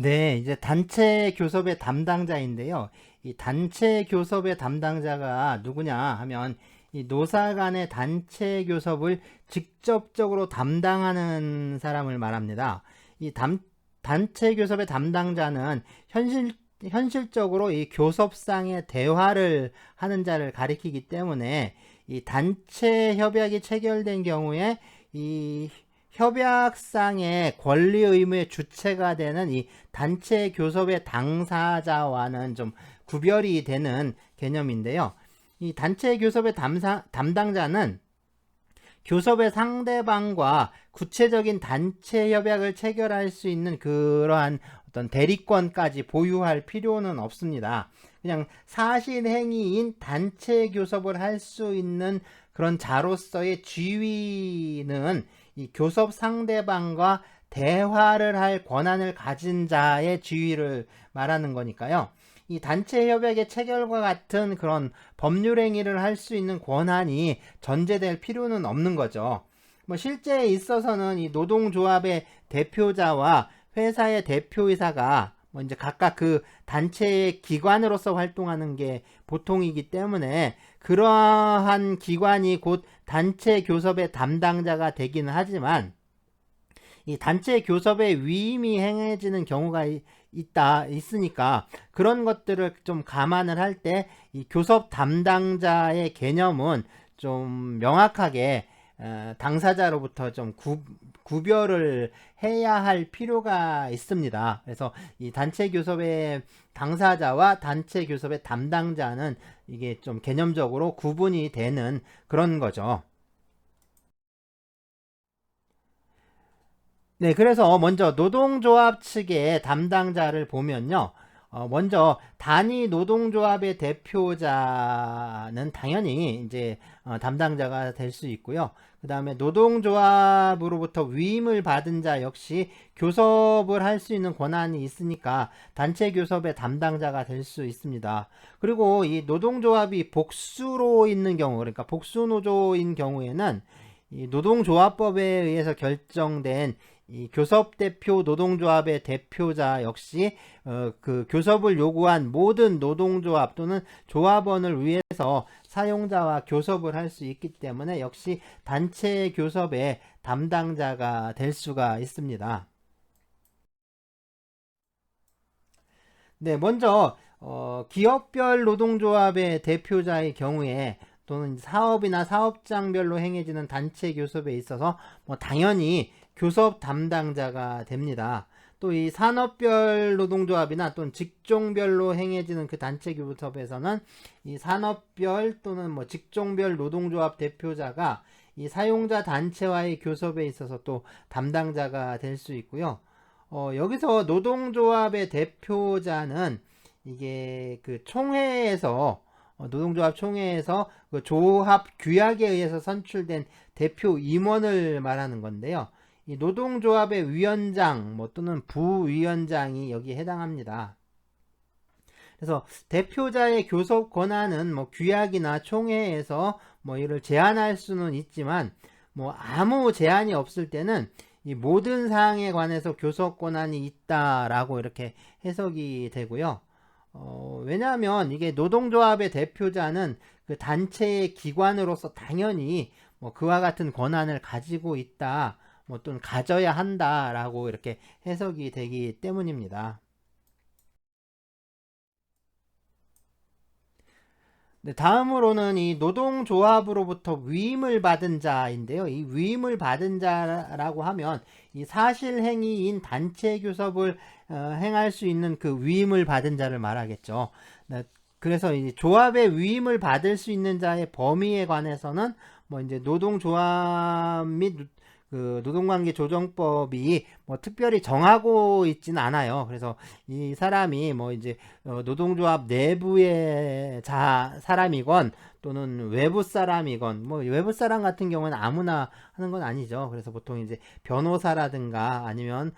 네, 이제 단체 교섭의 담당자인데요. 이 단체 교섭의 담당자가 누구냐 하면 이 노사 간의 단체 교섭을 직접적으로 담당하는 사람을 말합니다. 이 단체 교섭의 담당자는 현실적으로 이 교섭상의 대화를 하는 자를 가리키기 때문에 이 단체 협약이 체결된 경우에 이 협약상의 권리 의무의 주체가 되는 이 단체 교섭의 당사자와는 좀 구별이 되는 개념인데요. 이 단체 교섭의 담당자는 교섭의 상대방과 구체적인 단체 협약을 체결할 수 있는 그러한 어떤 대리권까지 보유할 필요는 없습니다. 그냥 사실행위인 단체 교섭을 할 수 있는 그런 자로서의 지위는 이 교섭 상대방과 대화를 할 권한을 가진 자의 지위를 말하는 거니까요. 이 단체 협약의 체결과 같은 그런 법률 행위를 할 수 있는 권한이 전제될 필요는 없는 거죠. 뭐 실제에 있어서는 이 노동조합의 대표자와 회사의 대표이사가 뭐 이제 각각 그 단체의 기관으로서 활동하는 게 보통이기 때문에 그러한 기관이 곧 단체 교섭의 담당자가 되기는 하지만 이 단체 교섭에 위임이 행해지는 경우가 있으니까 그런 것들을 좀 감안을 할 때 이 교섭 담당자의 개념은 좀 명확하게 당사자로부터 좀 구별을 해야 할 필요가 있습니다. 그래서 이 단체 교섭의 당사자와 단체 교섭의 담당자는 이게 좀 개념적으로 구분이 되는 그런 거죠. 네, 그래서 먼저 노동조합 측의 담당자를 보면요. 먼저 단위 노동조합의 대표자는 당연히 이제 담당자가 될 수 있고요. 그 다음에 노동조합으로부터 위임을 받은 자 역시 교섭을 할 수 있는 권한이 있으니까 단체 교섭의 담당자가 될 수 있습니다. 그리고 이 노동조합이 복수로 있는 경우, 그러니까 복수노조인 경우에는 이 노동조합법에 의해서 결정된 이 교섭대표 노동조합의 대표자 역시 그 교섭을 요구한 모든 노동조합 또는 조합원을 위해서 사용자와 교섭을 할 수 있기 때문에 역시 단체 교섭의 담당자가 될 수가 있습니다. 네, 먼저 기업별 노동조합의 대표자의 경우에 또는 사업이나 사업장별로 행해지는 단체 교섭에 있어서 뭐 당연히 교섭 담당자가 됩니다. 또 이 산업별 노동조합이나 또는 직종별로 행해지는 그 단체 교섭에서는 이 산업별 또는 뭐 직종별 노동조합 대표자가 이 사용자 단체와의 교섭에 있어서 또 담당자가 될 수 있고요. 여기서 노동조합의 대표자는 이게 그 총회에서 노동조합 총회에서 그 조합 규약에 의해서 선출된 대표 임원을 말하는 건데요. 이 노동조합의 위원장 뭐 또는 부위원장이 여기에 해당합니다. 그래서 대표자의 교섭 권한은 뭐 규약이나 총회에서 뭐 이를 제한할 수는 있지만 뭐 아무 제한이 없을 때는 이 모든 사항에 관해서 교섭 권한이 있다라고 이렇게 해석이 되고요. 왜냐하면 이게 노동조합의 대표자는 그 단체의 기관으로서 당연히 뭐 그와 같은 권한을 가지고 있다, 뭐 또는 가져야 한다라고 이렇게 해석이 되기 때문입니다. 네, 다음으로는 이 노동조합으로부터 위임을 받은 자인데요. 이 위임을 받은 자라고 하면 이 사실행위인 단체 교섭을 행할 수 있는 그 위임을 받은 자를 말하겠죠. 네, 그래서 이 조합의 위임을 받을 수 있는 자의 범위에 관해서는 뭐 이제 노동조합 및 그 노동관계 조정법이 뭐 특별히 정하고 있지는 않아요. 그래서 이 사람이 뭐 이제 노동조합 내부의 사람이건 또는 외부 사람이건 뭐 외부 사람 같은 경우는 아무나 하는 건 아니죠. 그래서 보통 이제 변호사라든가 아니면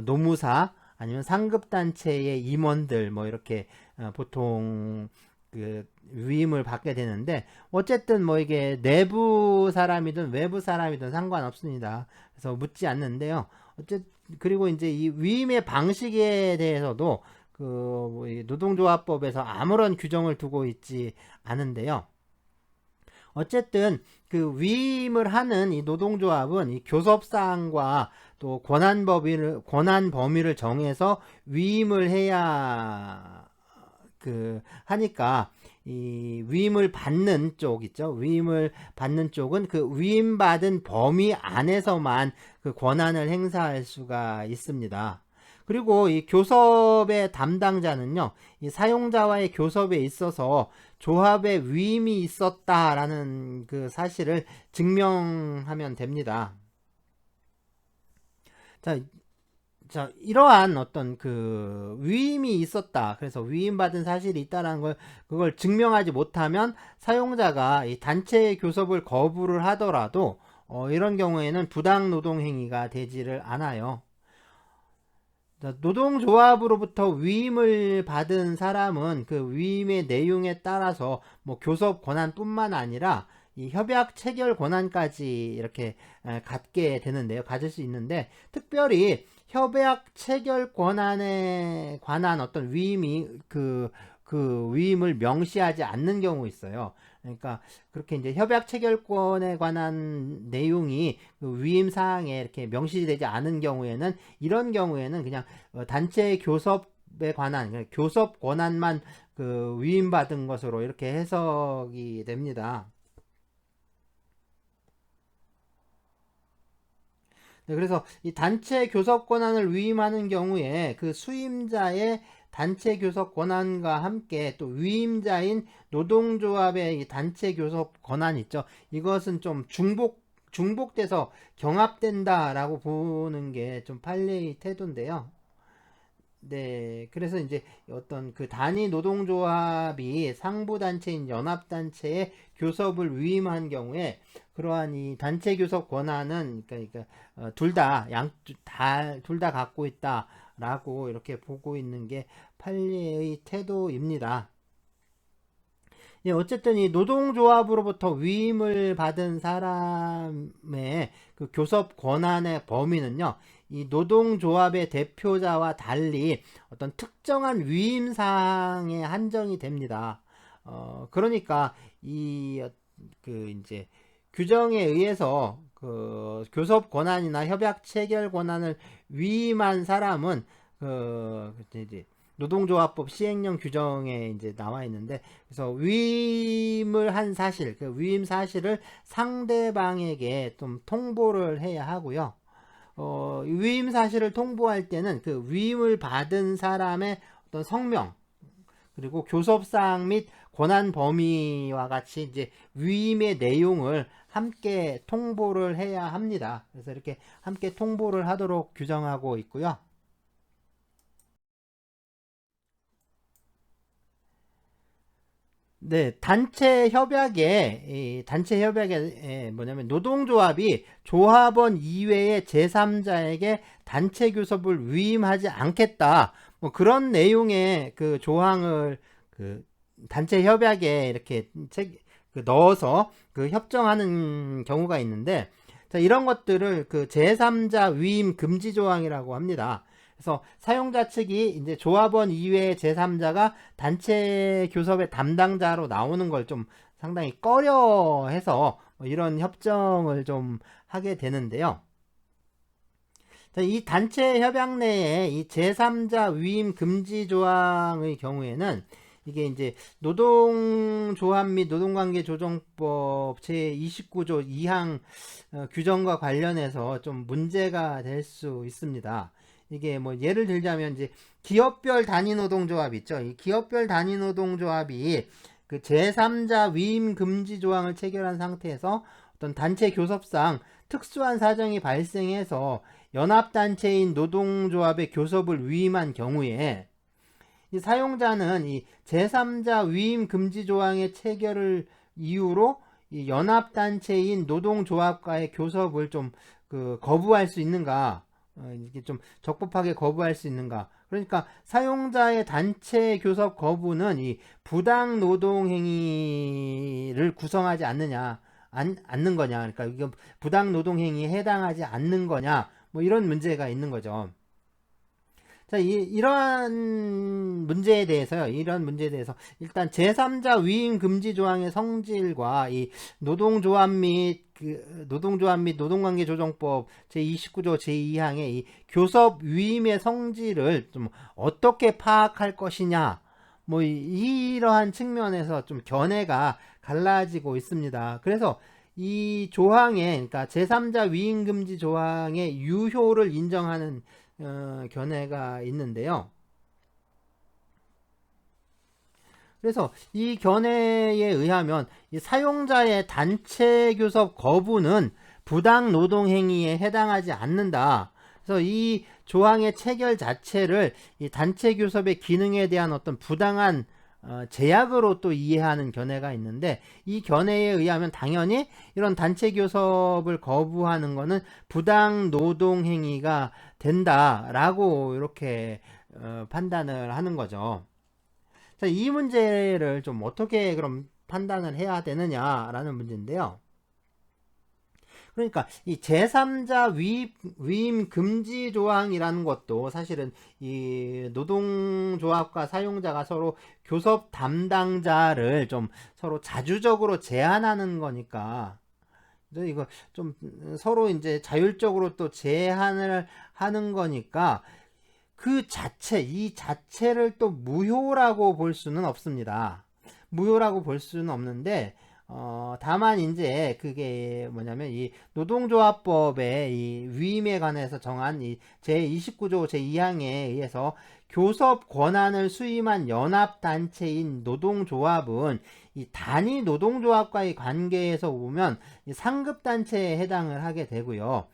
노무사 아니면 상급단체의 임원들 뭐 이렇게 보통 그 위임을 받게 되는데 어쨌든 뭐 이게 내부 사람이든 외부 사람이든 상관없습니다. 그래서 묻지 않는데요. 그리고 이제 이 위임의 방식에 대해서도 이 노동조합법에서 아무런 규정을 두고 있지 않은데요. 어쨌든 그 위임을 하는 이 노동조합은 이 교섭사항과 또 권한 범위를 정해서 위임을 해야 하니까 이 위임을 받는 쪽 있죠. 위임을 받는 쪽은 그 위임받은 범위 안에서만 그 권한을 행사할 수가 있습니다. 그리고 이 교섭의 담당자는요, 이 사용자와의 교섭에 있어서 조합에 위임이 있었다라는 그 사실을 증명하면 됩니다. 이러한 어떤 그 위임이 있었다. 그래서 위임받은 사실이 있다라는 그걸 증명하지 못하면 사용자가 이 단체 교섭을 거부를 하더라도 이런 경우에는 부당 노동 행위가 되지를 않아요. 노동조합으로부터 위임을 받은 사람은 그 위임의 내용에 따라서 뭐 교섭 권한뿐만 아니라 이 협약 체결 권한까지 이렇게 갖게 되는데요. 가질 수 있는데, 특별히 협약 체결 권한에 관한 어떤 위임이 그 위임을 명시하지 않는 경우 있어요. 그러니까 그렇게 이제 협약 체결권에 관한 내용이 그 위임 사항에 이렇게 명시되지 않은 경우에는, 이런 경우에는 그냥 단체 교섭에 관한 교섭 권한만 그 위임받은 것으로 이렇게 해석이 됩니다. 네, 그래서 이 단체 교섭 권한을 위임하는 경우에 그 수임자의 단체 교섭 권한과 함께 또 위임자인 노동조합의 이 단체 교섭 권한 있죠. 이것은 좀 중복돼서 경합된다라고 보는 게 좀 판례의 태도인데요. 네, 그래서 이제 어떤 그 단위 노동조합이 상부단체인 연합단체의 교섭을 위임한 경우에 그러한 이 단체 교섭 권한은 둘 다 둘 다 갖고 있다라고 이렇게 보고 있는 게 판례의 태도입니다. 예, 어쨌든 이 노동조합으로부터 위임을 받은 사람의 그 교섭 권한의 범위는요, 이 노동조합의 대표자와 달리 어떤 특정한 위임 사항에 한정이 됩니다. 그러니까 이제 규정에 의해서 그 교섭 권한이나 협약 체결 권한을 위임한 사람은 이제 노동조합법 시행령 규정에 이제 나와 있는데, 그래서 위임을 한 사실, 그 위임 사실을 상대방에게 좀 통보를 해야 하고요. 위임 사실을 통보할 때는 그 위임을 받은 사람의 어떤 성명, 그리고 교섭사항 및 권한 범위와 같이 이제 위임의 내용을 함께 통보를 해야 합니다. 그래서 이렇게 함께 통보를 하도록 규정하고 있고요. 네, 단체 협약에 뭐냐면 노동조합이 조합원 이외의 제3자에게 단체 교섭을 위임하지 않겠다. 뭐 그런 내용의 그 조항을 그 단체 협약에 이렇게 넣어서 그 협정하는 경우가 있는데, 자, 이런 것들을 그 제3자 위임 금지 조항이라고 합니다. 그래서 사용자 측이 이제 조합원 이외의 제3자가 단체 교섭의 담당자로 나오는 걸 좀 상당히 꺼려해서 이런 협정을 좀 하게 되는데요. 이 단체 협약 내에 이 제3자 위임 금지 조항의 경우에는 이게 이제 노동조합 및 노동관계조정법 제29조 2항 규정과 관련해서 좀 문제가 될 수 있습니다. 이게 뭐 예를 들자면 이제 기업별 단위 노동조합 있죠. 이 기업별 단위 노동조합이 그 제3자 위임 금지 조항을 체결한 상태에서 어떤 단체 교섭상 특수한 사정이 발생해서 연합단체인 노동조합의 교섭을 위임한 경우에 이 사용자는 이 제3자 위임 금지 조항의 체결을 이유로 이 연합단체인 노동조합과의 교섭을 좀 거부할 수 있는가, 이게 좀 적법하게 거부할 수 있는가. 그러니까 사용자의 단체 교섭 거부는 이 부당 노동 행위를 구성하지 않는 거냐, 그러니까 이게 부당 노동 행위에 해당하지 않는 거냐, 뭐 이런 문제가 있는 거죠. 자, 이러한 문제에 대해서요. 이런 문제에 대해서 일단 제3자 위임 금지 조항의 성질과 이 노동조합 및 노동관계조정법 제29조 제2항의 이 교섭 위임의 성질을 좀 어떻게 파악할 것이냐, 뭐 이러한 측면에서 좀 견해가 갈라지고 있습니다. 그래서 이 조항에, 그러니까 제3자 위임 금지 조항의 유효를 인정하는 견해가 있는데요. 그래서 이 견해에 의하면 이 사용자의 단체 교섭 거부는 부당 노동 행위에 해당하지 않는다. 그래서 이 조항의 체결 자체를 이 단체 교섭의 기능에 대한 어떤 부당한 제약으로 또 이해하는 견해가 있는데, 이 견해에 의하면 당연히 이런 단체 교섭을 거부하는 것은 부당 노동 행위가 된다라고 이렇게 판단을 하는 거죠. 자, 이 문제를 좀 어떻게 그럼 판단을 해야 되느냐라는 문제인데요. 그러니까 이 제3자 위임 금지 조항이라는 것도 사실은 이 노동조합과 사용자가 서로 교섭 담당자를 좀 서로 자주적으로 제한하는 거니까, 이거 좀 서로 이제 자율적으로 또 제한을 하는 거니까 이 자체를 또 무효라고 볼 수는 없습니다. 무효라고 볼 수는 없는데, 다만 이제 그게 뭐냐면 이 노동조합법의 이 위임에 관해서 정한 이 제29조 제2항에 의해서 교섭 권한을 수임한 연합단체인 노동조합은 이 단위 노동조합과의 관계에서 보면 상급단체에 해당을 하게 되고요.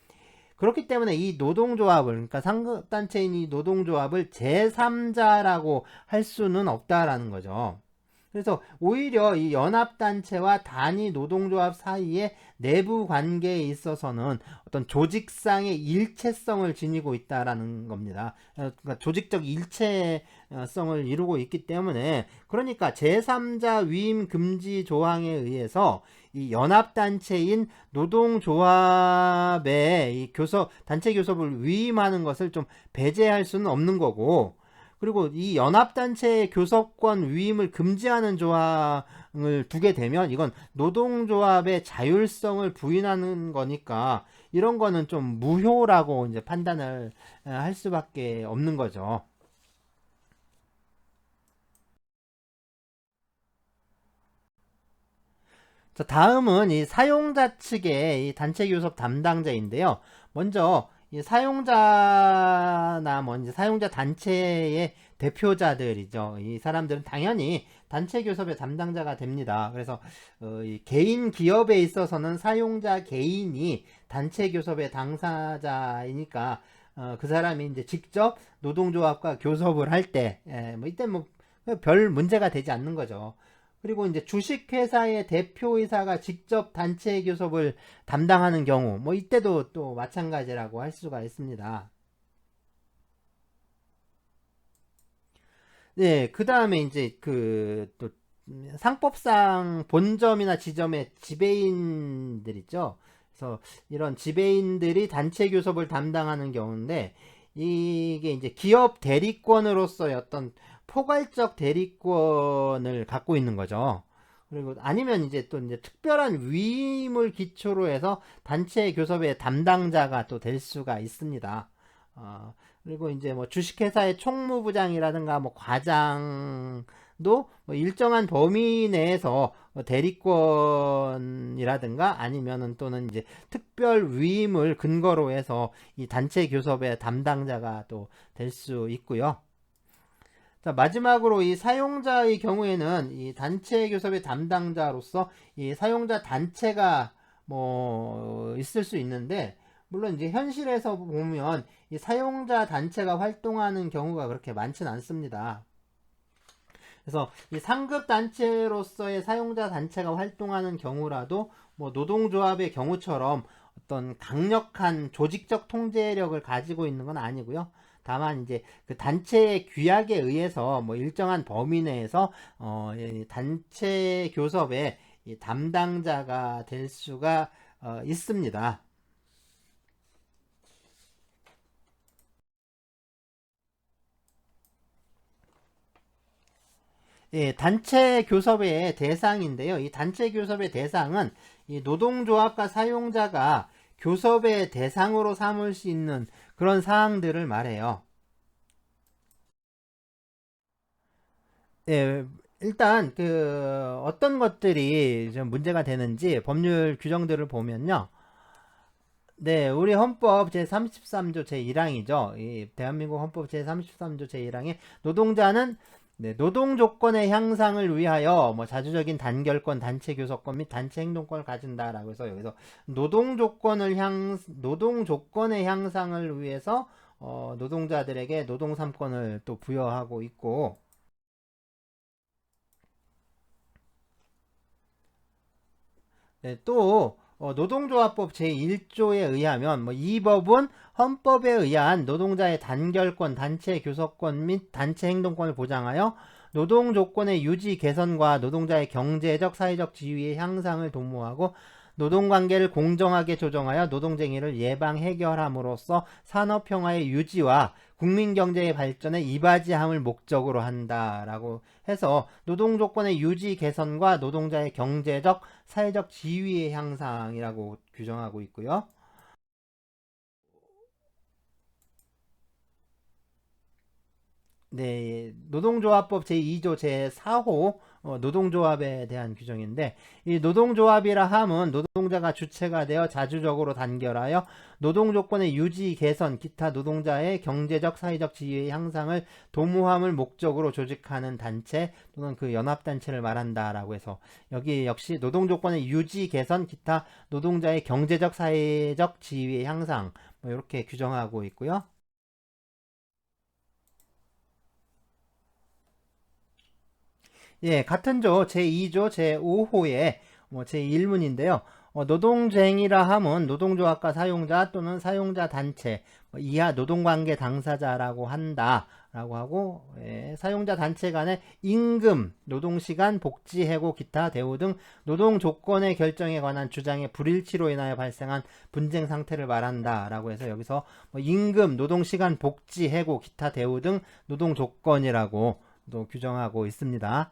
그렇기 때문에 이 노동조합을, 그러니까 상급단체인 이 노동조합을 제3자라고 할 수는 없다라는 거죠. 그래서 오히려 이 연합단체와 단위 노동조합 사이의 내부 관계에 있어서는 어떤 조직상의 일체성을 지니고 있다라는 겁니다. 그러니까 조직적 일체성을 이루고 있기 때문에, 그러니까 제3자 위임 금지 조항에 의해서 이 연합단체인 노동조합의 이 단체 교섭을 위임하는 것을 좀 배제할 수는 없는 거고, 그리고 이 연합단체의 교섭권 위임을 금지하는 조항을 두게 되면 이건 노동조합의 자율성을 부인하는 거니까 이런 거는 좀 무효라고 이제 판단을 할 수밖에 없는 거죠. 자, 다음은 이 사용자 측의 이 단체 교섭 담당자인데요. 먼저 이 사용자나 뭐 이제 사용자 단체의 대표자들이죠. 이 사람들은 당연히 단체 교섭의 담당자가 됩니다. 그래서 이 개인 기업에 있어서는 사용자 개인이 단체 교섭의 당사자이니까 그 사람이 이제 직접 노동조합과 교섭을 할 때, 뭐 이때 뭐 별 문제가 되지 않는 거죠. 그리고 이제 주식회사의 대표이사가 직접 단체 교섭을 담당하는 경우, 뭐 이때도 또 마찬가지라고 할 수가 있습니다. 네, 그 다음에 이제 또 상법상 본점이나 지점의 지배인들 있죠. 그래서 이런 지배인들이 단체 교섭을 담당하는 경우인데, 이게 이제 기업 대리권으로서의 어떤 포괄적 대리권을 갖고 있는 거죠. 그리고 아니면 이제 또 이제 특별한 위임을 기초로 해서 단체 교섭의 담당자가 또 될 수가 있습니다. 어, 그리고 이제 뭐 주식회사의 총무부장이라든가 뭐 과장도 뭐 일정한 범위 내에서 대리권이라든가 아니면은 또는 이제 특별 위임을 근거로 해서 이 단체 교섭의 담당자가 또 될 수 있고요. 자, 마지막으로 이 사용자의 경우에는 이 단체 교섭의 담당자로서 이 사용자 단체가 뭐 있을 수 있는데, 물론 이제 현실에서 보면 이 사용자 단체가 활동하는 경우가 그렇게 많지는 않습니다. 그래서 이 상급 단체로서의 사용자 단체가 활동하는 경우라도 뭐 노동조합의 경우처럼 어떤 강력한 조직적 통제력을 가지고 있는 건 아니고요. 다만 이제 그 단체의 규약에 의해서 뭐 일정한 범위 내에서 단체 교섭의 담당자가 될 수가 있습니다. 예, 단체 교섭의 대상인데요. 이 단체 교섭의 대상은 이 노동조합과 사용자가 교섭의 대상으로 삼을 수 있는 그런 사항들을 말해요. 예, 일단 어떤 것들이 좀 문제가 되는지 법률 규정들을 보면요. 네, 우리 헌법 제33조 제1항이죠. 이 대한민국 헌법 제33조 제1항에 노동자는 네, 노동 조건의 향상을 위하여 뭐 자주적인 단결권, 단체 교섭권 및 단체 행동권을 가진다라고 해서 여기서 노동 조건의 향상을 위해서 노동자들에게 노동 3권을 또 부여하고 있고 네, 또 노동조합법 제1조에 의하면 이 법은 헌법에 의한 노동자의 단결권, 단체 교섭권 및 단체 행동권을 보장하여 노동 조건의 유지 개선과 노동자의 경제적, 사회적 지위의 향상을 도모하고 노동관계를 공정하게 조정하여 노동쟁의를 예방 해결함으로써 산업평화의 유지와 국민경제의 발전에 이바지함을 목적으로 한다라고 해서 노동조건의 유지 개선과 노동자의 경제적, 사회적 지위의 향상이라고 규정하고 있고요. 네, 노동조합법 제2조 제4호 노동조합에 대한 규정인데 이 노동조합이라 함은 노동자가 주체가 되어 자주적으로 단결하여 노동조건의 유지, 개선, 기타 노동자의 경제적, 사회적 지위의 향상을 도모함을 목적으로 조직하는 단체 또는 그 연합단체를 말한다라고 해서 여기 역시 노동조건의 유지, 개선, 기타 노동자의 경제적, 사회적 지위의 향상 이렇게 규정하고 있고요. 예, 같은 조 제2조 제5호의 제1문인데요. 노동쟁의라 함은 노동조합과 사용자 또는 사용자 단체 이하 노동관계 당사자라고 한다라고 하고 예, 사용자 단체 간의 임금, 노동시간, 복지해고, 기타 대우 등 노동조건의 결정에 관한 주장의 불일치로 인하여 발생한 분쟁 상태를 말한다라고 해서 여기서 임금, 노동시간, 복지해고, 기타 대우 등 노동조건이라고 또 규정하고 있습니다.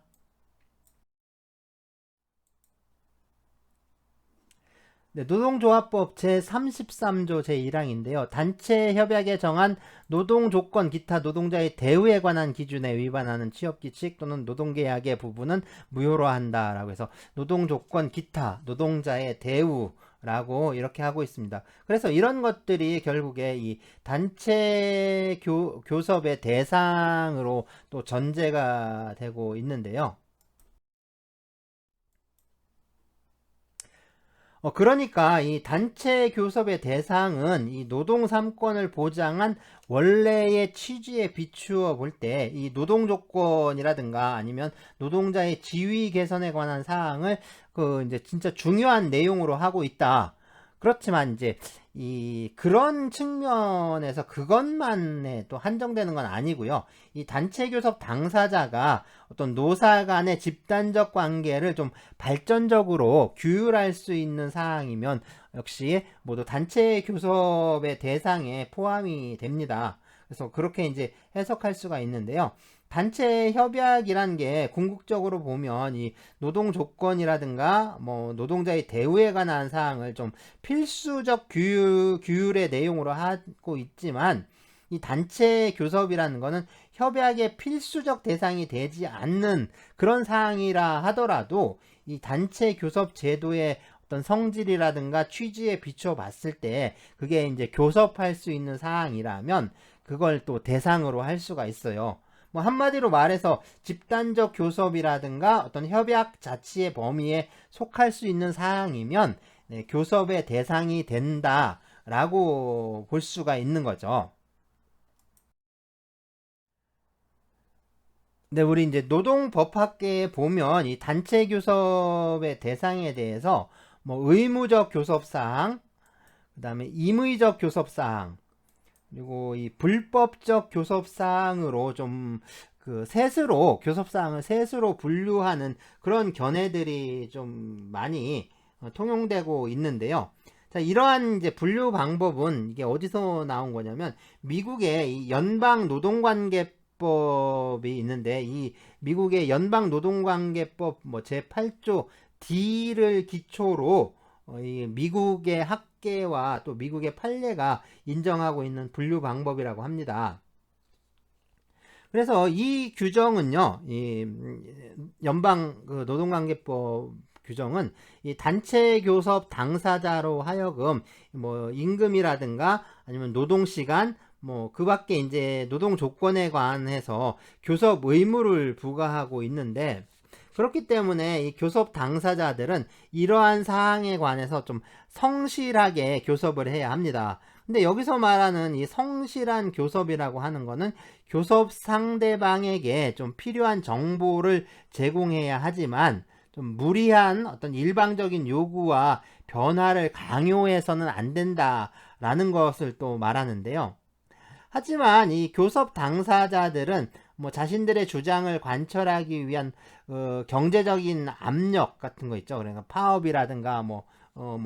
네, 노동조합법 제33조 제1항인데요. 단체 협약에 정한 노동조건 기타 노동자의 대우에 관한 기준에 위반하는 취업규칙 또는 노동계약의 부분은 무효로 한다라고 해서 노동조건 기타 노동자의 대우라고 이렇게 하고 있습니다. 그래서 이런 것들이 결국에 이 단체 교섭의 대상으로 또 전제가 되고 있는데요. 그러니까 이 단체 교섭의 대상은 이 노동 3권을 보장한 원래의 취지에 비추어 볼 때 이 노동 조건이라든가 아니면 노동자의 지위 개선에 관한 사항을 이제 진짜 중요한 내용으로 하고 있다. 그렇지만 이제 그런 측면에서 그것만에 또 한정되는 건 아니고요. 이 단체 교섭 당사자가 어떤 노사 간의 집단적 관계를 좀 발전적으로 규율할 수 있는 사항이면 역시 모두 단체 교섭의 대상에 포함이 됩니다. 그래서 그렇게 이제 해석할 수가 있는데요. 단체 협약이란 게 궁극적으로 보면 이 노동 조건이라든가 노동자의 대우에 관한 사항을 좀 필수적 규율의 내용으로 하고 있지만 이 단체 교섭이라는 거는 협약의 필수적 대상이 되지 않는 그런 사항이라 하더라도 이 단체 교섭 제도의 어떤 성질이라든가 취지에 비춰 봤을 때 그게 이제 교섭할 수 있는 사항이라면 그걸 또 대상으로 할 수가 있어요. 한마디로 말해서 집단적 교섭이라든가 어떤 협약 자체의 범위에 속할 수 있는 사항이면 네, 교섭의 대상이 된다라고 볼 수가 있는 거죠. 근데 우리 이제 노동법학계에 보면 이 단체 교섭의 대상에 대해서 의무적 교섭 사항, 그다음에 임의적 교섭 사항, 그리고 이 불법적 교섭 사항으로 좀 셋으로 교섭 사항을 셋으로 분류하는 그런 견해들이 좀 많이 통용되고 있는데요. 자, 이러한 이제 분류 방법은 이게 어디서 나온 거냐면 미국의 이 연방 노동관계법 노동조합법이 있는데 이 미국의 연방노동관계법 뭐 제8조 D를 기초로 이 미국의 학계와 또 미국의 판례가 인정하고 있는 분류 방법이라고 합니다. 그래서 이 규정은요, 이 연방 그 노동관계법 규정은 이 단체 교섭 당사자로 하여금 뭐 임금이라든가 아니면 노동시간 뭐 그 밖에 이제 노동 조건에 관해서 교섭 의무를 부과하고 있는데, 그렇기 때문에 이 교섭 당사자들은 이러한 사항에 관해서 좀 성실하게 교섭을 해야 합니다. 근데 여기서 말하는 이 성실한 교섭이라고 하는 거는 교섭 상대방에게 좀 필요한 정보를 제공해야 하지만 좀 무리한 어떤 일방적인 요구와 변화를 강요해서는 안 된다라는 것을 또 말하는데요. 하지만 이 교섭 당사자들은 뭐 자신들의 주장을 관철하기 위한 경제적인 압력 같은 거 있죠. 그러니까 파업이라든가 뭐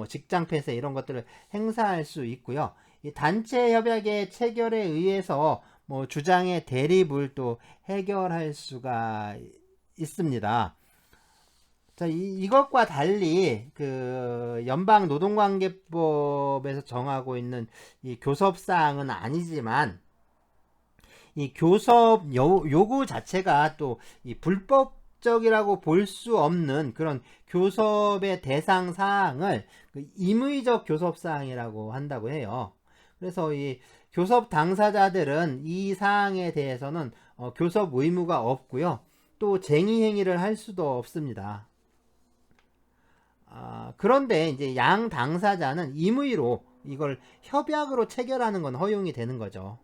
직장 폐쇄 이런 것들을 행사할 수 있고요. 이 단체 협약의 체결에 의해서 뭐 주장의 대립을 또 해결할 수가 있습니다. 자, 이것과 달리 그 연방 노동관계법에서 정하고 있는 이 교섭 사항은 아니지만 이 교섭 요구 자체가 또 이 불법적이라고 볼 수 없는 그런 교섭의 대상 사항을 그 임의적 교섭 사항이라고 한다고 해요. 그래서 이 교섭 당사자들은 이 사항에 대해서는 교섭 의무가 없고요. 또 쟁의 행위를 할 수도 없습니다. 그런데 이제 양 당사자는 임의로 이걸 협약으로 체결하는 건 허용이 되는 거죠.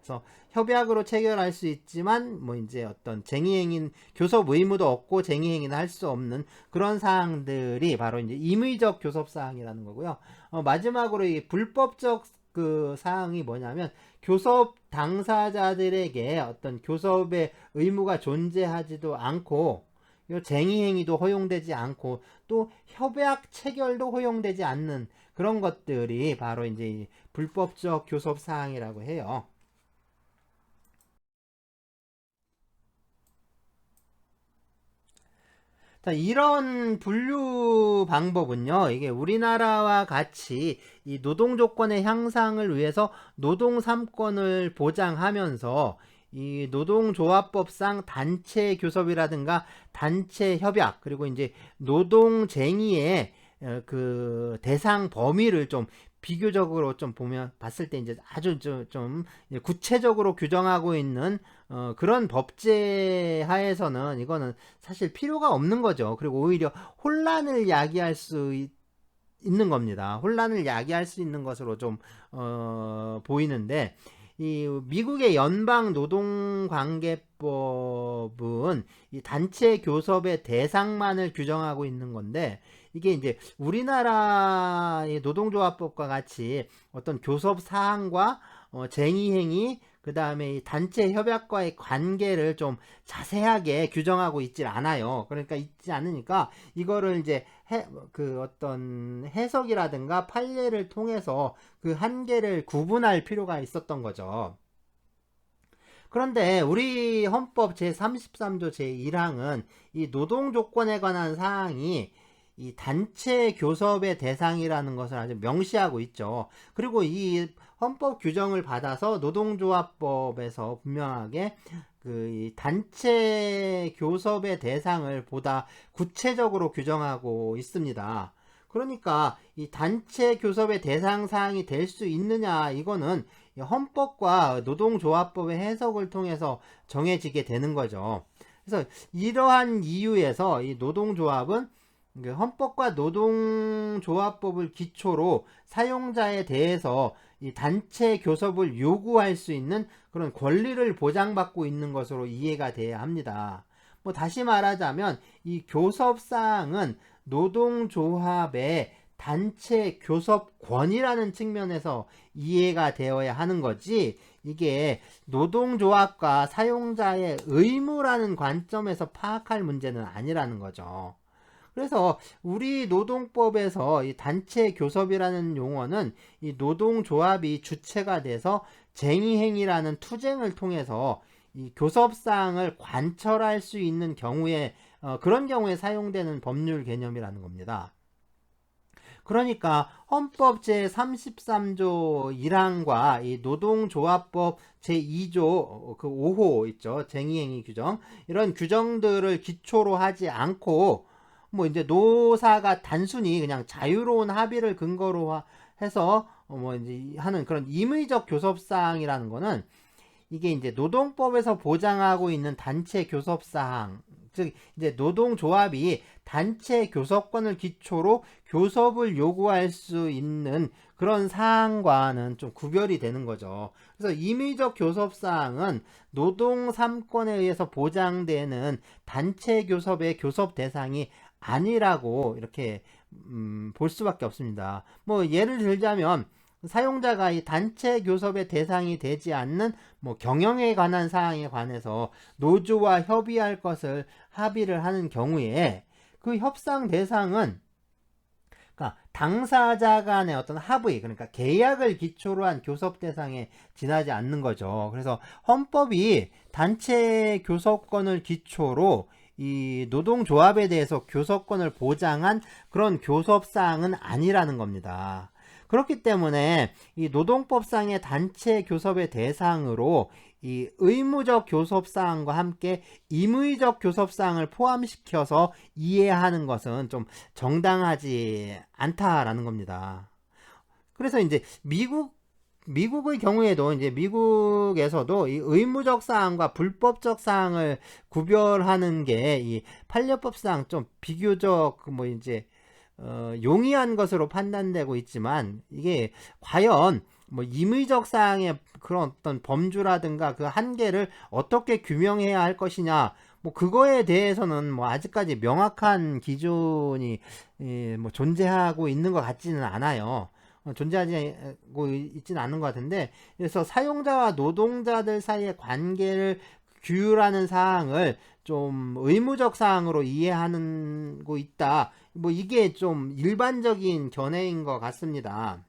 그래서 협약으로 체결할 수 있지만 뭐 이제 어떤 쟁의행위 교섭 의무도 없고 쟁의행위는 할 수 없는 그런 사항들이 바로 이제 임의적 교섭 사항이라는 거고요. 마지막으로 이 불법적 그 사항이 뭐냐면 교섭 당사자들에게 어떤 교섭의 의무가 존재하지도 않고 쟁의행위도 허용되지 않고 또 협약 체결도 허용되지 않는 그런 것들이 바로 이제 불법적 교섭 사항이라고 해요. 자, 이런 분류 방법은요, 이게 우리나라와 같이 이 노동 조건의 향상을 위해서 노동 3권을 보장하면서 이 노동조합법상 단체 교섭이라든가 단체 협약 그리고 이제 노동쟁의의 그 대상 범위를 좀 비교적으로 좀 봤을 때 이제 아주 좀 구체적으로 규정하고 있는 그런 법제 하에서는 이거는 사실 필요가 없는 거죠. 그리고 오히려 혼란을 야기할 수 있는 겁니다. 혼란을 야기할 수 있는 것으로 좀 보이는데, 이 미국의 연방 노동관계법은 이 단체 교섭의 대상만을 규정하고 있는 건데, 이게 이제 우리나라의 노동조합법과 같이 어떤 교섭 사항과 쟁의행위 그 다음에 단체 협약과의 관계를 좀 자세하게 규정하고 있질 않아요. 그러니까 있지 않으니까 이거를 이제 그 어떤 해석이라든가 판례를 통해서 그 한계를 구분할 필요가 있었던 거죠. 그런데 우리 헌법 제33조 제1항은 이 노동 조건에 관한 사항이 이 단체 교섭의 대상이라는 것을 아주 명시하고 있죠. 그리고 이 헌법 규정을 받아서 노동조합법에서 분명하게 그 단체 교섭의 대상을 보다 구체적으로 규정하고 있습니다. 그러니까 이 단체 교섭의 대상 사항이 될 수 있느냐, 이거는 헌법과 노동조합법의 해석을 통해서 정해지게 되는 거죠. 그래서 이러한 이유에서 이 노동조합은 헌법과 노동조합법을 기초로 사용자에 대해서 이 단체 교섭을 요구할 수 있는 그런 권리를 보장받고 있는 것으로 이해가 돼야 합니다. 뭐 다시 말하자면 이 교섭사항은 노동조합의 단체 교섭권이라는 측면에서 이해가 되어야 하는 거지, 이게 노동조합과 사용자의 의무라는 관점에서 파악할 문제는 아니라는 거죠. 그래서 우리 노동법에서 이 단체 교섭이라는 용어는 이 노동조합이 주체가 돼서 쟁의행위라는 투쟁을 통해서 이 교섭사항을 관철할 수 있는 경우에 그런 경우에 사용되는 법률 개념이라는 겁니다. 그러니까 헌법 제33조 1항과 이 노동조합법 제2조 그 5호 있죠. 쟁의행위 규정. 이런 규정들을 기초로 하지 않고 뭐 이제 노사가 단순히 그냥 자유로운 합의를 근거로 해서 뭐 이제 하는 그런 임의적 교섭사항이라는 거는 이게 이제 노동법에서 보장하고 있는 단체 교섭사항, 즉 이제 노동조합이 단체 교섭권을 기초로 교섭을 요구할 수 있는 그런 사항과는 좀 구별이 되는 거죠. 그래서 임의적 교섭사항은 노동 3권에 의해서 보장되는 단체 교섭의 교섭 대상이 아니라고 이렇게 볼 수밖에 없습니다. 뭐 예를 들자면 사용자가 이 단체 교섭의 대상이 되지 않는 뭐 경영에 관한 사항에 관해서 노조와 협의할 것을 합의를 하는 경우에 그 협상 대상은 그러니까 당사자 간의 어떤 합의, 그러니까 계약을 기초로 한 교섭 대상에 지나지 않는 거죠. 그래서 헌법이 단체 교섭권을 기초로 이 노동조합에 대해서 교섭권을 보장한 그런 교섭사항은 아니라는 겁니다. 그렇기 때문에 이 노동법상의 단체 교섭의 대상으로 이 의무적 교섭사항과 함께 임의적 교섭사항을 포함시켜서 이해하는 것은 좀 정당하지 않다라는 겁니다. 그래서 이제 미국의 경우에도 이제 미국에서도 이 의무적 사항과 불법적 사항을 구별하는 게 이 판례법상 좀 비교적 뭐 이제 용이한 것으로 판단되고 있지만 이게 과연 뭐 임의적 사항의 그런 어떤 범주라든가 그 한계를 어떻게 규명해야 할 것이냐 뭐 그거에 대해서는 뭐 아직까지 명확한 기준이 뭐 존재하고 있는 것 같지는 않아요. 존재하고 있지는 않은 것 같은데 그래서 사용자와 노동자들 사이의 관계를 규율하는 사항을 좀 의무적 사항으로 이해하고 있다. 뭐 이게 좀 일반적인 견해인 것 같습니다.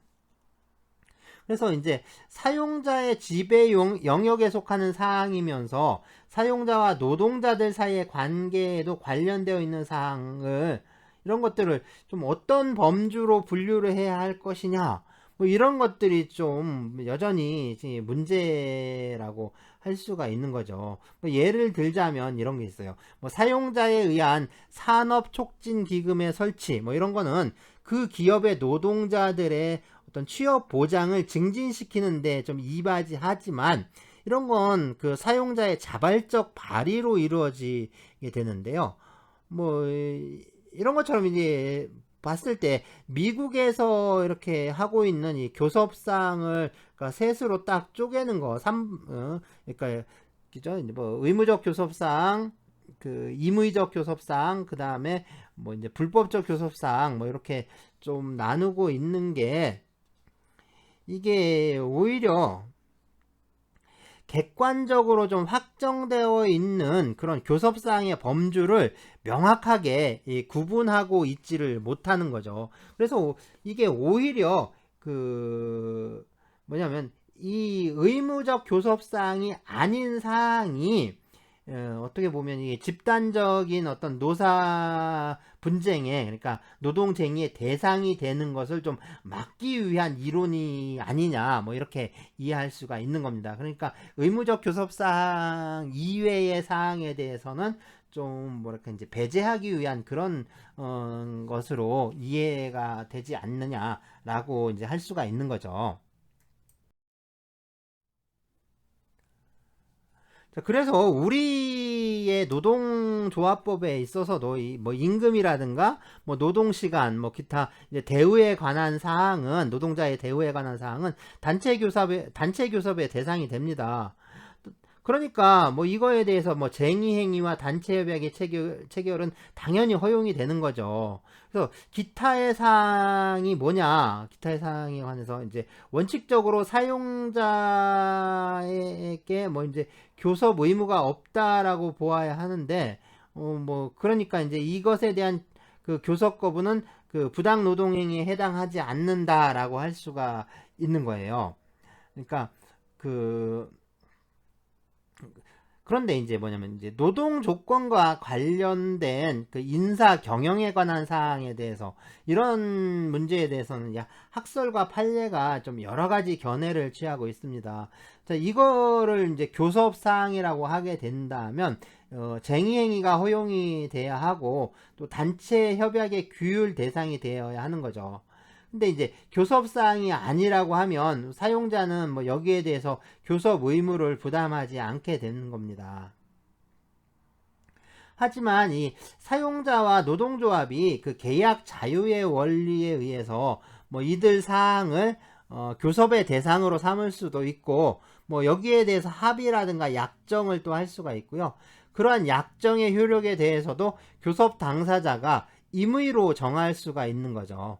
그래서 이제 사용자의 지배 영역에 속하는 사항이면서 사용자와 노동자들 사이의 관계에도 관련되어 있는 사항을 이런 것들을 좀 어떤 범주로 분류를 해야 할 것이냐 뭐 이런 것들이 좀 여전히 문제라고 할 수가 있는 거죠. 뭐 예를 들자면 이런 게 있어요. 뭐 사용자에 의한 산업촉진기금의 설치 뭐 이런 거는 그 기업의 노동자들의 어떤 취업 보장을 증진시키는데 좀 이바지하지만 이런 건 그 사용자의 자발적 발의로 이루어지게 되는데요. 뭐 이런 것처럼 이제 봤을 때 미국에서 이렇게 하고 있는 이 교섭상을 그러니까 셋으로 딱 쪼개는 거, 그러니까 그죠? 뭐 의무적 교섭상, 그 임의적 교섭상, 그 다음에 뭐 이제 불법적 교섭상, 뭐 이렇게 좀 나누고 있는 게 이게 오히려 객관적으로 좀 확정되어 있는 그런 교섭사항의 범주를 명확하게 구분하고 있지를 못하는 거죠. 그래서 이게 오히려 그 뭐냐면 이 의무적 교섭사항이 아닌 사항이 어떻게 보면 이게 집단적인 어떤 노사 분쟁에 그러니까 노동쟁의의 대상이 되는 것을 좀 막기 위한 이론이 아니냐 뭐 이렇게 이해할 수가 있는 겁니다. 그러니까 의무적 교섭사항 이외의 사항에 대해서는 좀 뭐랄까 이제 배제하기 위한 그런 것으로 이해가 되지 않느냐라고 이제 할 수가 있는 거죠. 그래서 우리의 노동조합법에 있어서도 뭐 임금이라든가 뭐 노동시간 뭐 기타 이제 대우에 관한 사항은 노동자의 대우에 관한 사항은 단체 교섭의 대상이 됩니다. 그러니까 뭐 이거에 대해서 뭐 쟁의행위와 단체협약의 체결은 당연히 허용이 되는 거죠. 그래서 기타의 사항이 뭐냐? 기타의 사항에 관해서 이제 원칙적으로 사용자에게 뭐 이제 교섭 의무가 없다라고 보아야 하는데 뭐 그러니까 이제 이것에 대한 그 교섭 거부는 그 부당 노동행위에 해당하지 않는다라고 할 수가 있는 거예요. 그러니까 그 그런데 이제 뭐냐면 이제 노동 조건과 관련된 그 인사 경영에 관한 사항에 대해서 이런 문제에 대해서는 학설과 판례가 좀 여러 가지 견해를 취하고 있습니다. 자, 이거를 이제 교섭 사항이라고 하게 된다면 쟁의행위가 허용이 돼야 하고 또 단체 협약의 규율 대상이 되어야 하는 거죠. 근데 이제 교섭사항이 아니라고 하면 사용자는 뭐 여기에 대해서 교섭 의무를 부담하지 않게 되는 겁니다. 하지만 이 사용자와 노동조합이 그 계약 자유의 원리에 의해서 뭐 이들 사항을 교섭의 대상으로 삼을 수도 있고 뭐 여기에 대해서 합의라든가 약정을 또 할 수가 있고요. 그러한 약정의 효력에 대해서도 교섭 당사자가 임의로 정할 수가 있는 거죠.